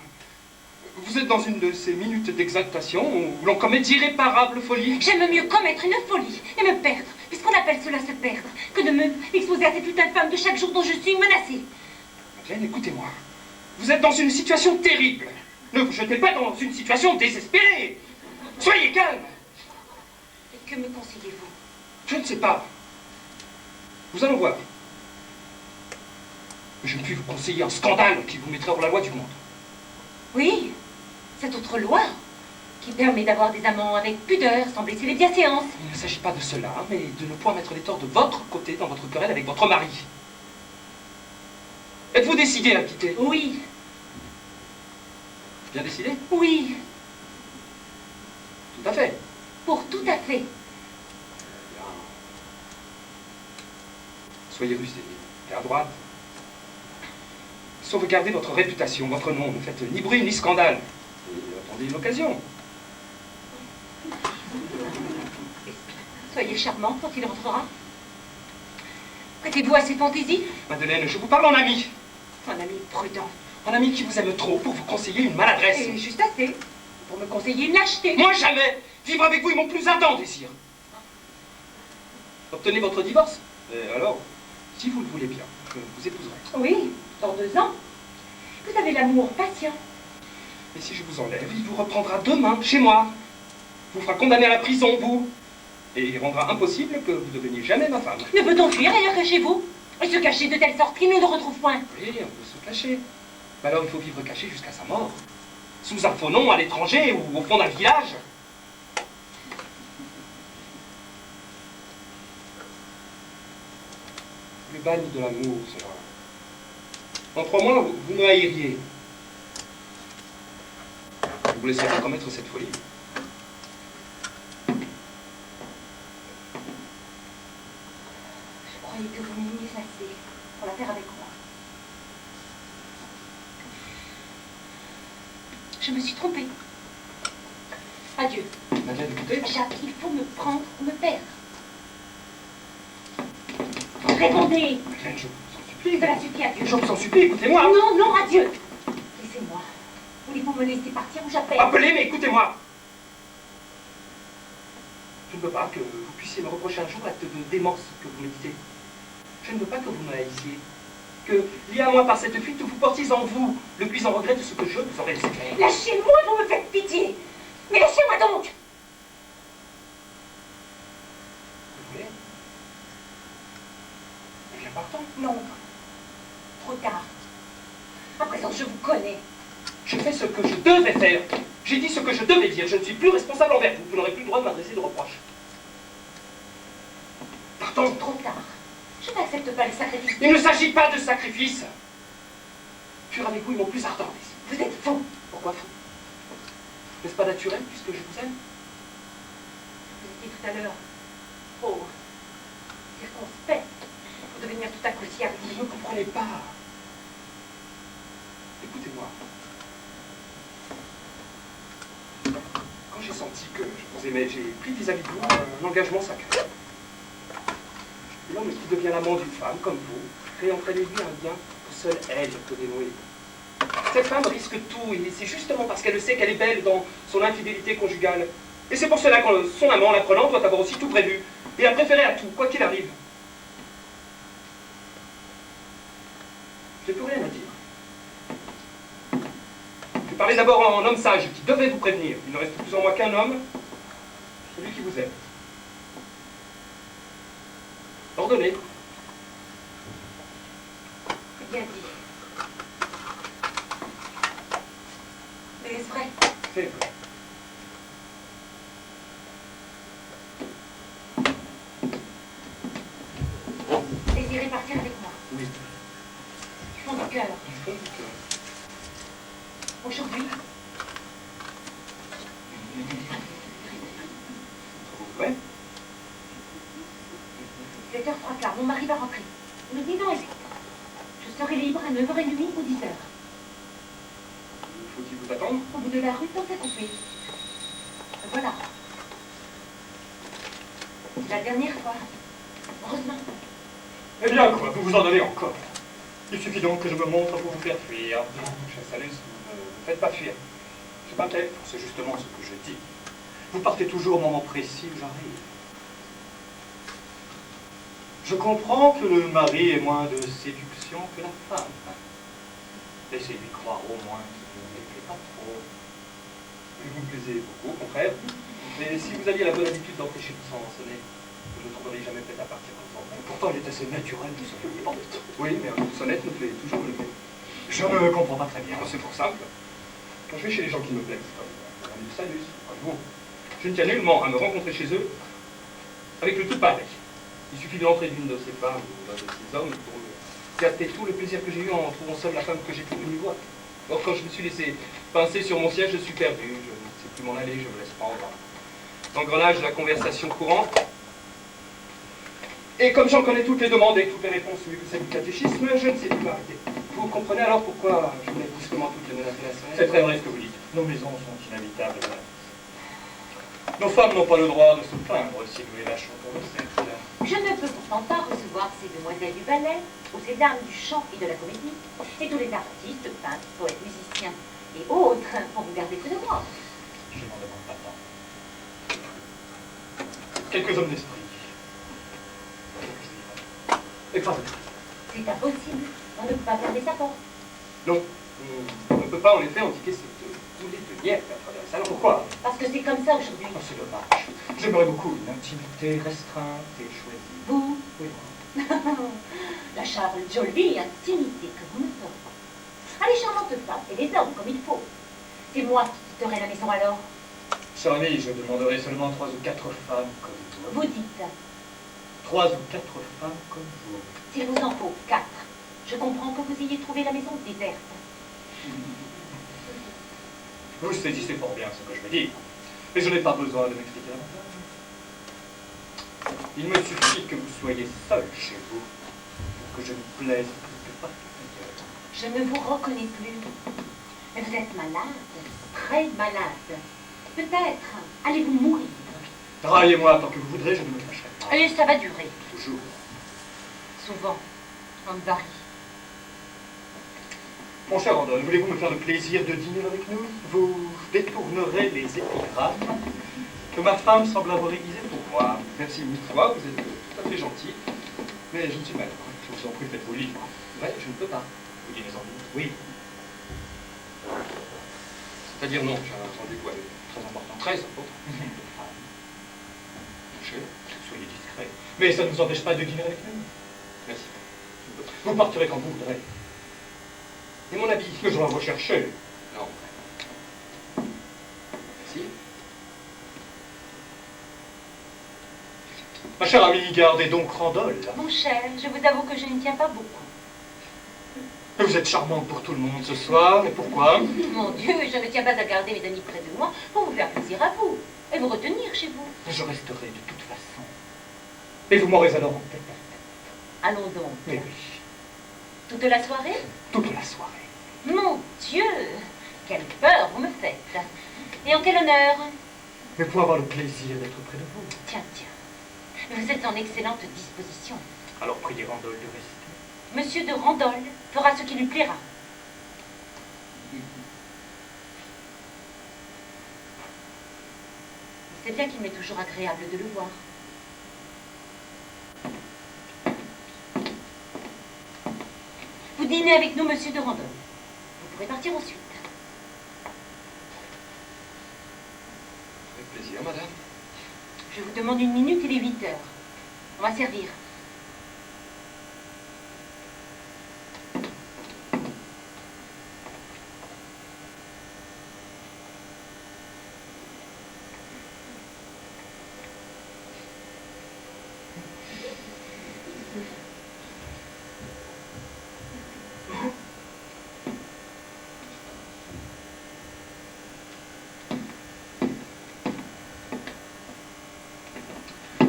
Vous êtes dans une de ces minutes d'exaltation où l'on commet d'irréparables folies. J'aime mieux commettre une folie et me perdre, puisqu'on appelle cela se perdre, que de me exposer à cette lutte infâme de chaque jour dont je suis menacée. Madeleine, écoutez-moi. Vous êtes dans une situation terrible. Ne vous jetez pas dans une situation désespérée. Soyez calme. Et que me conseillez-vous? Je ne sais pas. Nous allons voir. Mais je ne puis vous conseiller un scandale qui vous mettrait hors la loi du monde. Oui, cette autre loi qui permet d'avoir des amants avec pudeur sans blesser les bienséances. Il ne s'agit pas de cela, mais de ne point mettre les torts de votre côté dans votre querelle avec votre mari. Êtes-vous décidé à le quitter? Oui, Bien décidé? oui, Tout à fait. pour tout à fait. Bien. Soyez rusé et adroite. Sauvegardez votre réputation, votre nom. Ne faites ni bruit ni scandale. Et attendez une occasion. Soyez charmant quand il rentrera. Prêtez-vous à ses fantaisies? Madeleine, je vous parle en ami. Un ami prudent. Un ami qui vous aime trop pour vous conseiller une maladresse. Et juste assez pour me conseiller une lâcheté. Moi, jamais. Vivre avec vous est mon plus ardent désir. Obtenez votre divorce. Et alors, si vous le voulez bien, je vous épouserai. Oui, dans 2 ans. Vous avez l'amour patient. Et si je vous enlève, il vous reprendra demain chez moi. Vous fera condamner à la prison, vous. Et il rendra impossible que vous deveniez jamais ma femme. Ne peut-on fuir ailleurs que chez vous? Et se cacher de telle sorte qu'il ne nous retrouve point? Oui, on peut se cacher. Mais alors il faut vivre caché jusqu'à sa mort. Sous un faux nom, à l'étranger ou au fond d'un village. Le bagne de l'amour, cela. En 3 mois, vous me haïriez. Je ne vous laisserai pas commettre cette folie. Je croyais que vous m'aimiez assez pour la faire avec moi. Je me suis trompée. Adieu. Madeleine, écoutez. Jacques, il faut me prendre ou me perdre. Répondez. Madeleine, je vous en supplie. Cela suffit, adieu. Je vous en supplie, écoutez-moi. Non, non, adieu. Laissez-moi. Voulez-vous me laisser partir ou j'appelle? Appelez, mais écoutez-moi. Je ne veux pas que vous puissiez me reprocher un jour l'acte de démence que vous méditez. Je ne veux pas que vous me haïssiez. Que, lié à moi par cette fuite, vous portiez en vous le cuisant regret de ce que je vous aurais laissé faire. Lâchez-moi, vous me faites pitié. Mais lâchez-moi donc. Vous voulez? Eh bien, partons. Non. Trop tard. À présent, je vous connais. Je fais ce que je devais faire. J'ai dit ce que je devais dire. Je ne suis plus responsable envers vous. Vous n'aurez plus le droit de m'adresser de reproches. Partons. C'est trop tard. Je n'accepte pas les sacrifices. Il ne s'agit pas de sacrifice. Fuir avec vous est mon plus ardent désir. Vous êtes faux. Pourquoi fou? N'est-ce pas naturel puisque je vous aime? Vous étiez tout à l'heure. Oh. Circonspect. Pour devenir tout à coup si hardi. Vous ne me comprenez pas. Écoutez-moi. Quand j'ai senti que je vous aimais, j'ai pris vis-à-vis de vous un engagement sacré. l'homme qui devient l'amant d'une femme, comme vous, crée entre elle et lui un lien que seule elle peut dénouer. Cette femme risque tout, et c'est justement parce qu'elle sait qu'elle est belle dans son infidélité conjugale. Et c'est pour cela que son amant, l'apprenant, doit avoir aussi tout prévu, et a préféré à tout, quoi qu'il arrive. J'ai plus rien à dire. Je vais parler d'abord en homme sage, qui devait vous prévenir. Il ne reste plus en moi qu'un homme, celui qui vous aime. Ordonnez. Bien dit. Mais est-ce vrai? C'est vrai. Désirez partir avec moi? Oui. Du fond du cœur. Du fond du cœur. Aujourd'hui, Ouais. 7h03, mon mari va rentrer. Nous dînons ici. Je serai libre à 9h30 ou 10h. Faut-il vous attendre? Au bout de la rue, dans sa coupée. Voilà. C'est la dernière fois. Heureusement. Eh bien, quoi, vous vous en allez encore. Il suffit donc que je me montre pour vous faire fuir. Je salue, ne me faites pas fuir. Je m'inquiète. C'est justement ce que je dis. Vous partez toujours au moment précis où j'arrive. Je comprends que le mari ait moins de séduction que la femme. Laissez-lui croire au moins qu'il ne me plaît pas trop. Vous me plaisez beaucoup, au contraire. Mais si vous aviez la bonne habitude d'entrer chez vous sans sonner, vous ne trouveriez jamais prêt à partir comme ça. Pourtant, il est assez naturel de se lever porte. Oui, mais un sonnette me plaît toujours le mieux. Je ne comprends pas très bien. C'est pour simple. Quand je vais chez les gens qui me plaisent, comme un Salus, comme vous, je ne tiens nullement à me rencontrer chez eux avec le tout pareil. Il suffit de l'entrée d'une de ces femmes ou d'un de ces hommes pour me gâter tout le plaisir que j'ai eu en trouvant seule la femme que j'ai pu venir voir. Or, quand je me suis laissé pincer sur mon siège, je suis perdu. Je ne sais plus m'en aller, je me laisse prendre. L'engrenage de la conversation courante. Et comme j'en connais toutes les demandes et toutes les réponses mieux que celles du catéchisme, je ne sais plus m'arrêter. Vous comprenez alors pourquoi je mets brusquement toutes les menaces C'est relationnelles? très vrai ce que vous dites. Nos maisons sont inévitables. Nos femmes n'ont pas le droit de se plaindre si nous les lâchons pour le sexe. Je ne peux pourtant pas recevoir ces demoiselles du ballet, ou ces dames du chant et de la comédie, et tous les artistes, peintres, poètes, musiciens et autres pour vous garder près de moi. Je n'en demande pas tant. Quelques hommes d'esprit. Écrasez. C'est impossible. On ne peut pas fermer sa porte. Non, on ne peut pas en effet indiquer cette boulée de nièvre à travers le salon. Pourquoi? Parce que c'est comme ça aujourd'hui. Oh, c'est dommage. J'aimerais beaucoup une intimité restreinte et choisie. Vous, Oui, la Charles jolie intimité que vous me ferez. Ah, les charmantes femmes et les hommes comme il faut. C'est moi qui quitterai la maison alors. cher ami, je demanderai seulement 3 ou 4 femmes comme vous. Vous dites, 3 ou 4 femmes comme vous. s'il vous en faut 4. Je comprends que vous ayez trouvé la maison déserte. Vous saisissez fort bien ce que je veux dire. Mais je n'ai pas besoin de m'expliquer davantage. Il me suffit que vous soyez seul chez vous pour que je me plaise quelque part ailleurs. Je ne vous reconnais plus. Mais vous êtes malade, très malade. Peut-être allez-vous mourir. Raillez-moi tant que vous voudrez, je ne me cacherai pas. Et ça va durer. Toujours. Souvent, on varie. Mon cher Andon, voulez-vous me faire le plaisir de dîner avec nous? Vous détournerez les épigrammes que ma femme semble avoir aiguisées pour moi. Merci mille fois, vous êtes tout à fait gentil. Mais je ne suis pas malheureux. Je vous en prie, faites vos livres. Ouais, je ne peux pas. Vous dînez en doute? Oui. C'est-à-dire non, j'ai un rendez-vous avec Très important. très important. Mon cher, soyez discret. Mais ça ne vous empêche pas de dîner avec nous. Merci. Vous partirez quand vous voudrez. Et mon habit? Que je vais vous chercher. Non. Merci. Ma chère amie, gardez donc Randol. Mon cher, je vous avoue que je n'y tiens pas beaucoup. Vous êtes charmante pour tout le monde ce soir, mais pourquoi? Mon Dieu, je ne tiens pas à garder mes amis près de moi pour vous faire plaisir à vous et vous retenir chez vous. Je resterai de toute façon. Et vous m'aurez alors en tête à tête. Allons donc. Mais oui, Toute la soirée? toute la soirée. Mon Dieu, quelle peur vous me faites. Et en quel honneur? Mais pour avoir le plaisir d'être près de vous. Tiens, tiens. Vous êtes en excellente disposition. Alors priez Randolph de rester. Monsieur de Randolph fera ce qui lui plaira. C'est bien qu'il m'est toujours agréable de le voir. Vous dînez avec nous, monsieur de Randolph. Vous pourrez partir ensuite. Avec plaisir, madame. Je vous demande 1 minute, il est 8 heures. On va servir.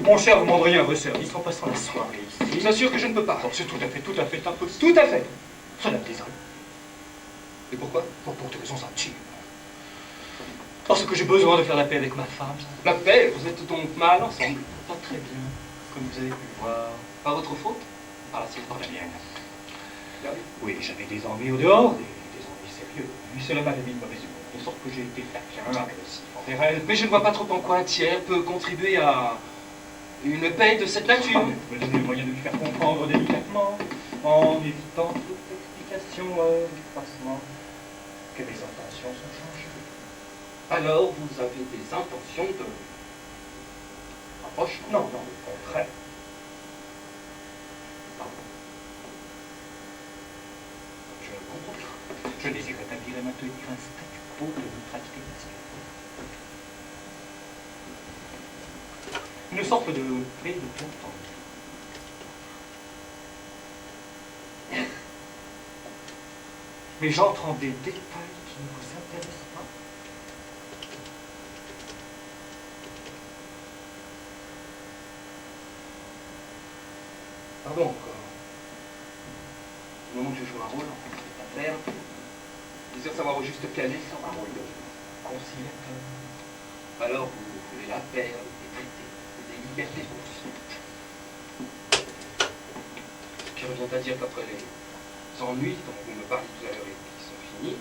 Mon cher, vous m'endriez à vos services en passant la soirée ici. Je vous assure que je ne peux pas. Oh, c'est tout à fait impossible. Tout à fait. Cela me désolé. Et pourquoi? Pour des raisons intimes. Parce que j'ai besoin de faire la paix avec ma femme. La paix, vous êtes donc mal ensemble. Pas très bien, comme vous avez pu le voir. Par votre faute? Par la sienne? Par la mienne. Regardez. Oui, j'avais des ennuis au dehors, des ennuis sérieux. Mais cela m'avait mis de mauvaise humeur, de sorte que j'ai été taquin, agressif envers elle. Mais je ne vois pas trop en quoi un tiers peut contribuer à une paix de cette nature. Vous me donnez le moyen de lui faire comprendre délicatement, en évitant toute explication effacement, que mes intentions sont changées. Alors, vous avez des intentions de rapprochement? Non, non, au contraire. Je comprends bien. Je désire établir et maintenir un statu quo de neutralité nationale. Une sorte de paix de bien entendu. Mais j'entre en des détails qui ne vous intéressent pas. Pardon encore. Du moment que je joue un rôle en cette affaire, je désire savoir au juste quel est son rôle de conciliateur. Alors vous voulez la paix avec des traités, des libertés aussi. Ce qui revient à dire qu'après les ennuis dont vous me parlez tout à l'heure et qui sont finis,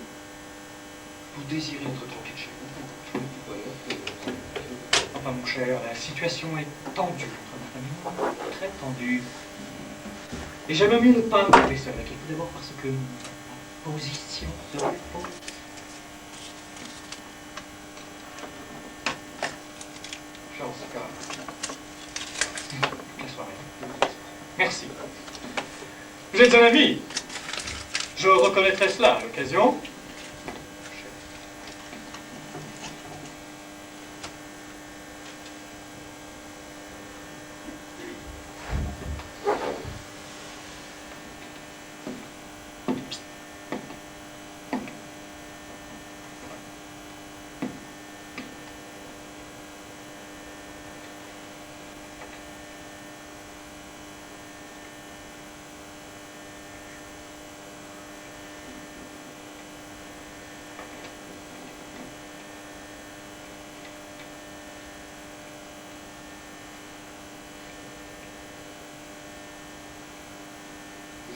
vous désirez être tranquille chez vous pour trouver du bonheur que... Enfin, mon cher, la situation est tendue entre ma famille, très tendue. Et j'aime mieux ne pas me trouver seul avec elle, tout d'abord parce que ma position serait fausse. En ce cas, La soirée. Merci. Vous êtes un ami. Je reconnaîtrai cela à l'occasion.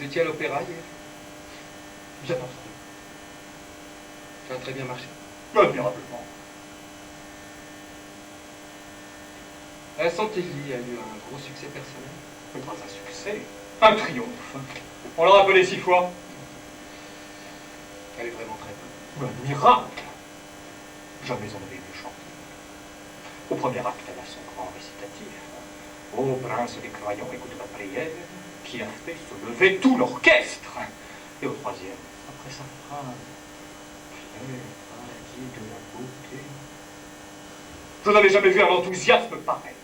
vous étiez à l'opéra hier? Bien entendu. Ça a très bien marché. Admirablement. La Santelli a eu un gros succès personnel. Mais pas un succès, un triomphe. On l'a rappelé 6 fois. Elle est vraiment très bonne. Admirable. Jamais on n'avait mieux chanté. Au premier acte, elle a son grand récitatif. Ô prince des croyants, écoute ma prière, qui a fait se lever tout l'orchestre. Et au troisième, après sa phrase, paradis de la beauté. Je n'avais jamais vu un enthousiasme pareil.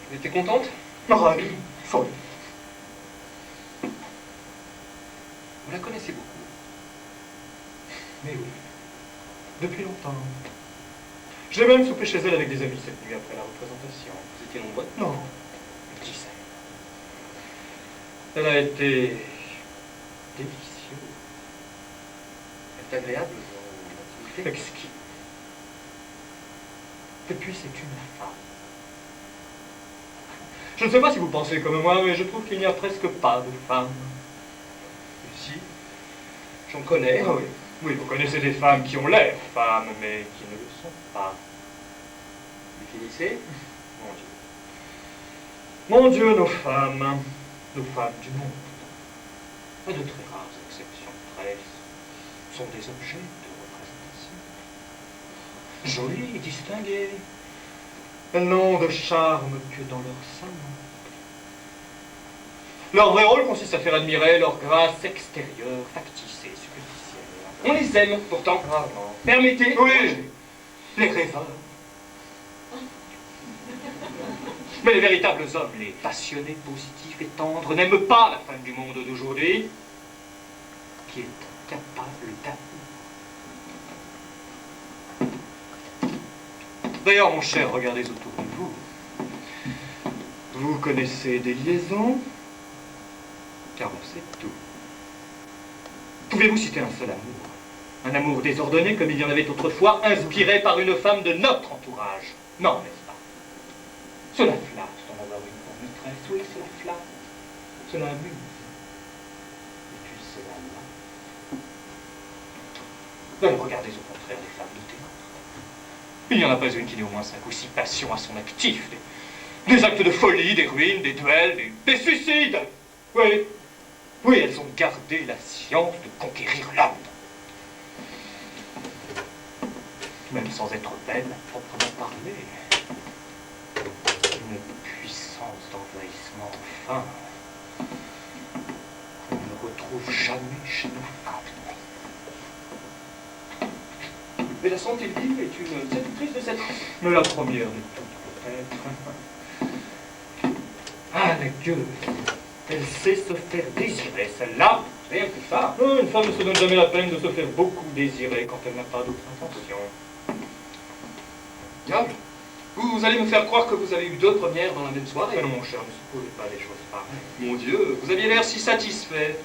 Vous étiez contente? Ravi, folle. Vous la connaissez beaucoup. Mais oui, depuis longtemps. J'ai même soupé chez elle avec des amis cette nuit après la représentation. Vous étiez nombreux? Non, une dizaine. Elle a été délicieuse, Elle est agréable dans l'intimité. exquise. Et puis c'est une femme. Je ne sais pas si vous pensez comme moi, mais je trouve qu'il n'y a presque pas de femmes. Si, j'en connais. Ah oui. Oui, vous connaissez des femmes qui ont l'air femmes, mais qui ne le sont pas. Définissez. Mon Dieu, nos femmes du monde, à de très rares exceptions près, sont des objets de représentation. Jolies et distinguées. Elles n'ont de charme que dans leur sein. Leur vrai rôle consiste à faire admirer leur grâce extérieure, factice et superficielle. On les aime, pourtant. Rarement. Permettez. Oui, les rêveurs. Mais les véritables hommes, les passionnés, positifs et tendres, n'aiment pas la femme du monde d'aujourd'hui, qui est incapable d'amour. D'ailleurs, mon cher, regardez autour de vous. Vous connaissez des liaisons, car on sait tout. Pouvez-vous citer un seul amour? Un amour désordonné, comme il y en avait autrefois, inspiré par une femme de notre entourage? Non, n'est-ce pas? Cela flatte d'en avoir une pour maîtresse. Oui, cela flatte. Cela amuse. Et puis cela là. Mais regardez au contraire les femmes de théâtre. Il n'y en a pas une qui n'ait au moins 5 ou 6 passions à son actif. Des actes de folie, des ruines, des duels, des suicides. Oui. Oui, elles ont gardé la science de conquérir l'homme. Même sans être belles à proprement parler. Une puissance d'envahissement fin qu'on ne retrouve jamais chez nos femmes. Mais la santé vive est une séductrice de cette race. Mais la première de toutes, peut-être. Ah, la gueule. Elle sait se faire désirer, celle-là. Rien que ça. Une femme ne se donne jamais la peine de se faire beaucoup désirer quand elle n'a pas d'autre intention. Diable, vous allez me faire croire que vous avez eu 2 premières dans la même soirée. Mais non, mon cher, ne supposez pas des choses pareilles. Mon Dieu, vous aviez l'air si satisfait,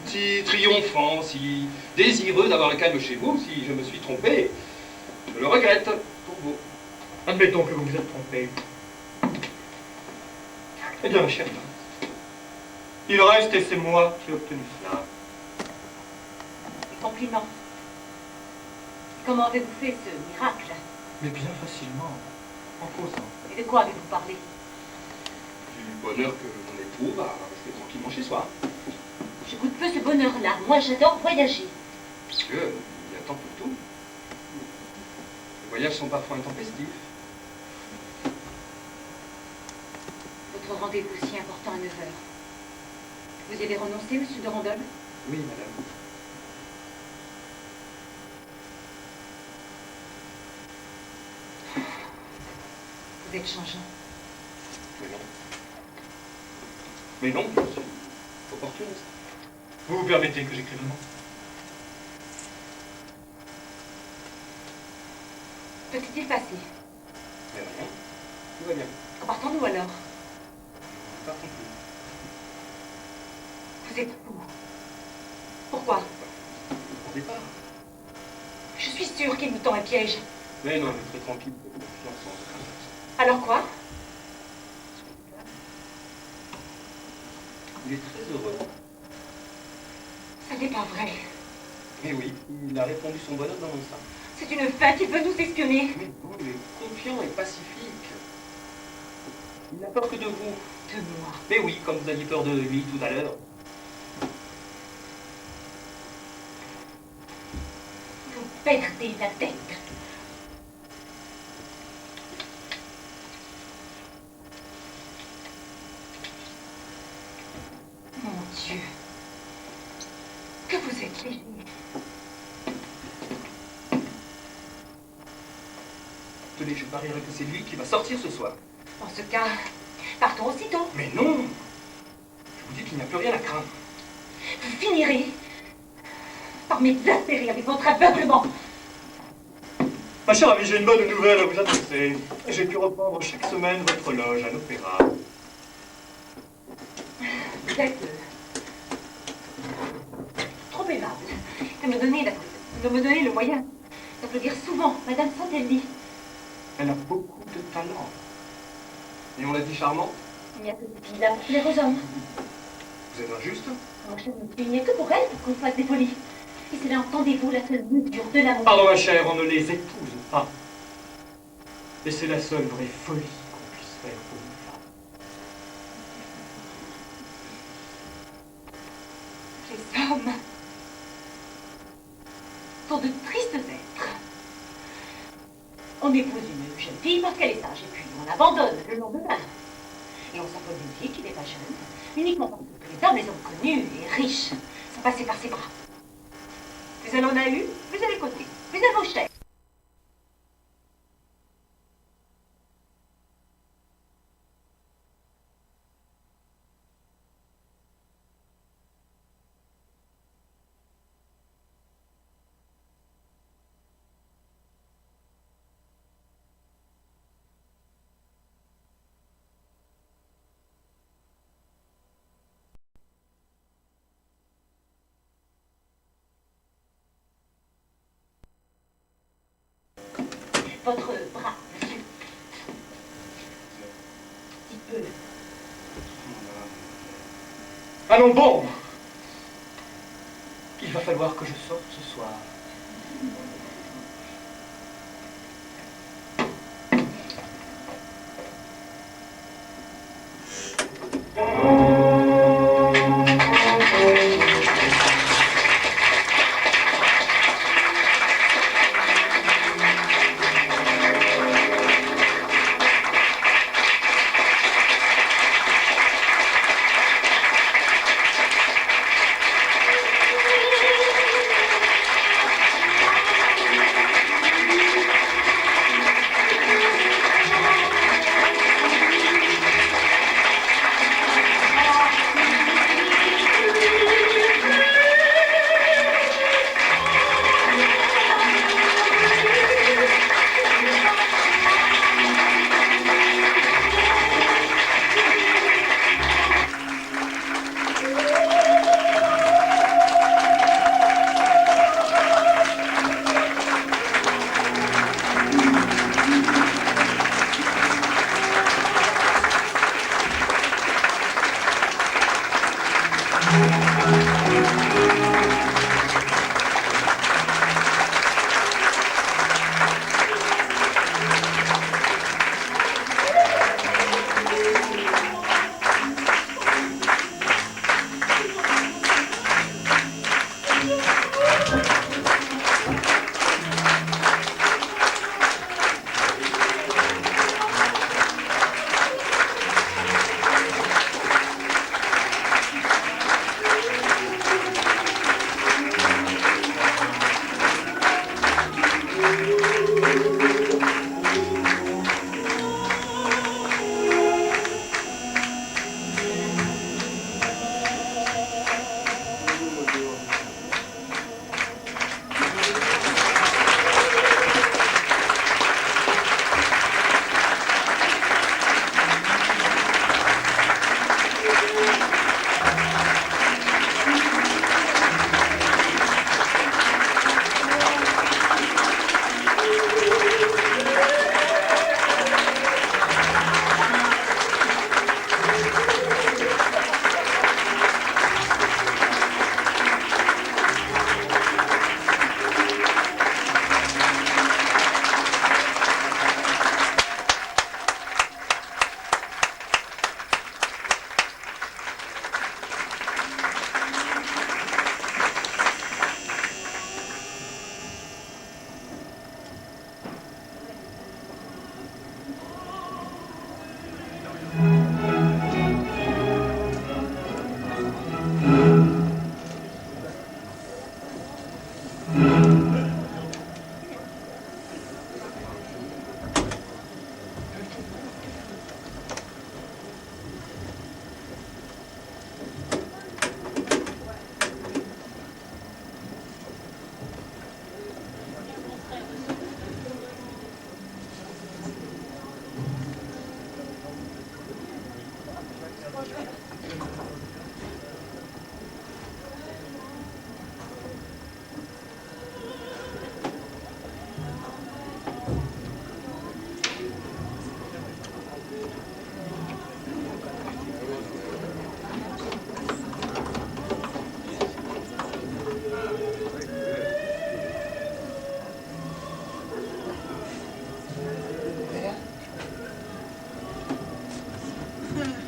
si triomphant, si désireux d'avoir le calme chez vous. Si je me suis trompé, je le regrette pour vous. Admettons que vous vous êtes trompé. Eh bien, ma chère femme, il reste, et c'est moi qui ai obtenu cela. Des compliments. Comment avez-vous fait ce miracle? Mais bien facilement, en causant. Et de quoi avez-vous parlé? Du bonheur que mon époux va rester tranquillement chez soi. Je goûte peu ce bonheur-là. Moi, j'adore voyager. Monsieur, il y a temps pour tout. Les voyages sont parfois intempestifs. Votre rendez-vous si important à 9 h. Vous y avez renoncé, monsieur de Randol? Oui, madame. Vous êtes changeant. Mais non. Mais non, je suis opportuniste. Vous vous permettez que j'écrive un mot? Que s'est-il passé? Mais rien. Tout va bien. Partons-nous alors. Partons plus. Vous êtes fou. Pourquoi? Au départ. Je suis sûre qu'il vous tend un piège. Mais non, il est très tranquille. Confiance en ce. Alors quoi? Il est très heureux. Ça n'est pas vrai. Mais oui, il a répondu son bonheur dans mon sein. C'est une fête, il veut nous espionner. Mais vous, il est confiant et pacifique. Il n'a peur que de vous. De moi. Mais oui, comme vous aviez peur de lui tout à l'heure. Vous perdez la tête. Mon Dieu. Que vous êtes léger. Tenez, je parierais que c'est lui qui va sortir ce soir. En ce cas, partons aussitôt. Mais non! Je vous dis qu'il n'y a plus rien à craindre. Vous finirez par m'exaspérer avec votre aveuglement. Ma chère amie, j'ai une bonne nouvelle à vous annoncer. J'ai pu reprendre chaque semaine votre loge à l'opéra. Vous êtes trop aimable de me donner le moyen d'applaudir souvent Madame Santelli. Elle a beaucoup de talent. Et on l'a dit charmant? Il n'y a que des filles là pour plaire aux hommes. Vous êtes injuste? Moi, je ne il n'y a que pour elles qu'on fasse des folies. Et c'est là, entendez-vous, la seule mesure de l'amour. Pardon, ma chère, on ne les épouse pas. Et c'est la seule vraie folie qu'on puisse faire pour une femme. Les hommes sont de tristes êtres. On épouse une jeune fille parce qu'elle est sage, et puis on l'abandonne le lendemain. Et on s'appelle une fille qui n'est pas jeune, uniquement parce que les hommes connus et riches sont passés par ses bras. Plus elle en a eu, plus elle est cotée, plus elle vaut cher. Votre bras, monsieur. Petit peu. Allons bon! Il va falloir que je sorte ce soir. être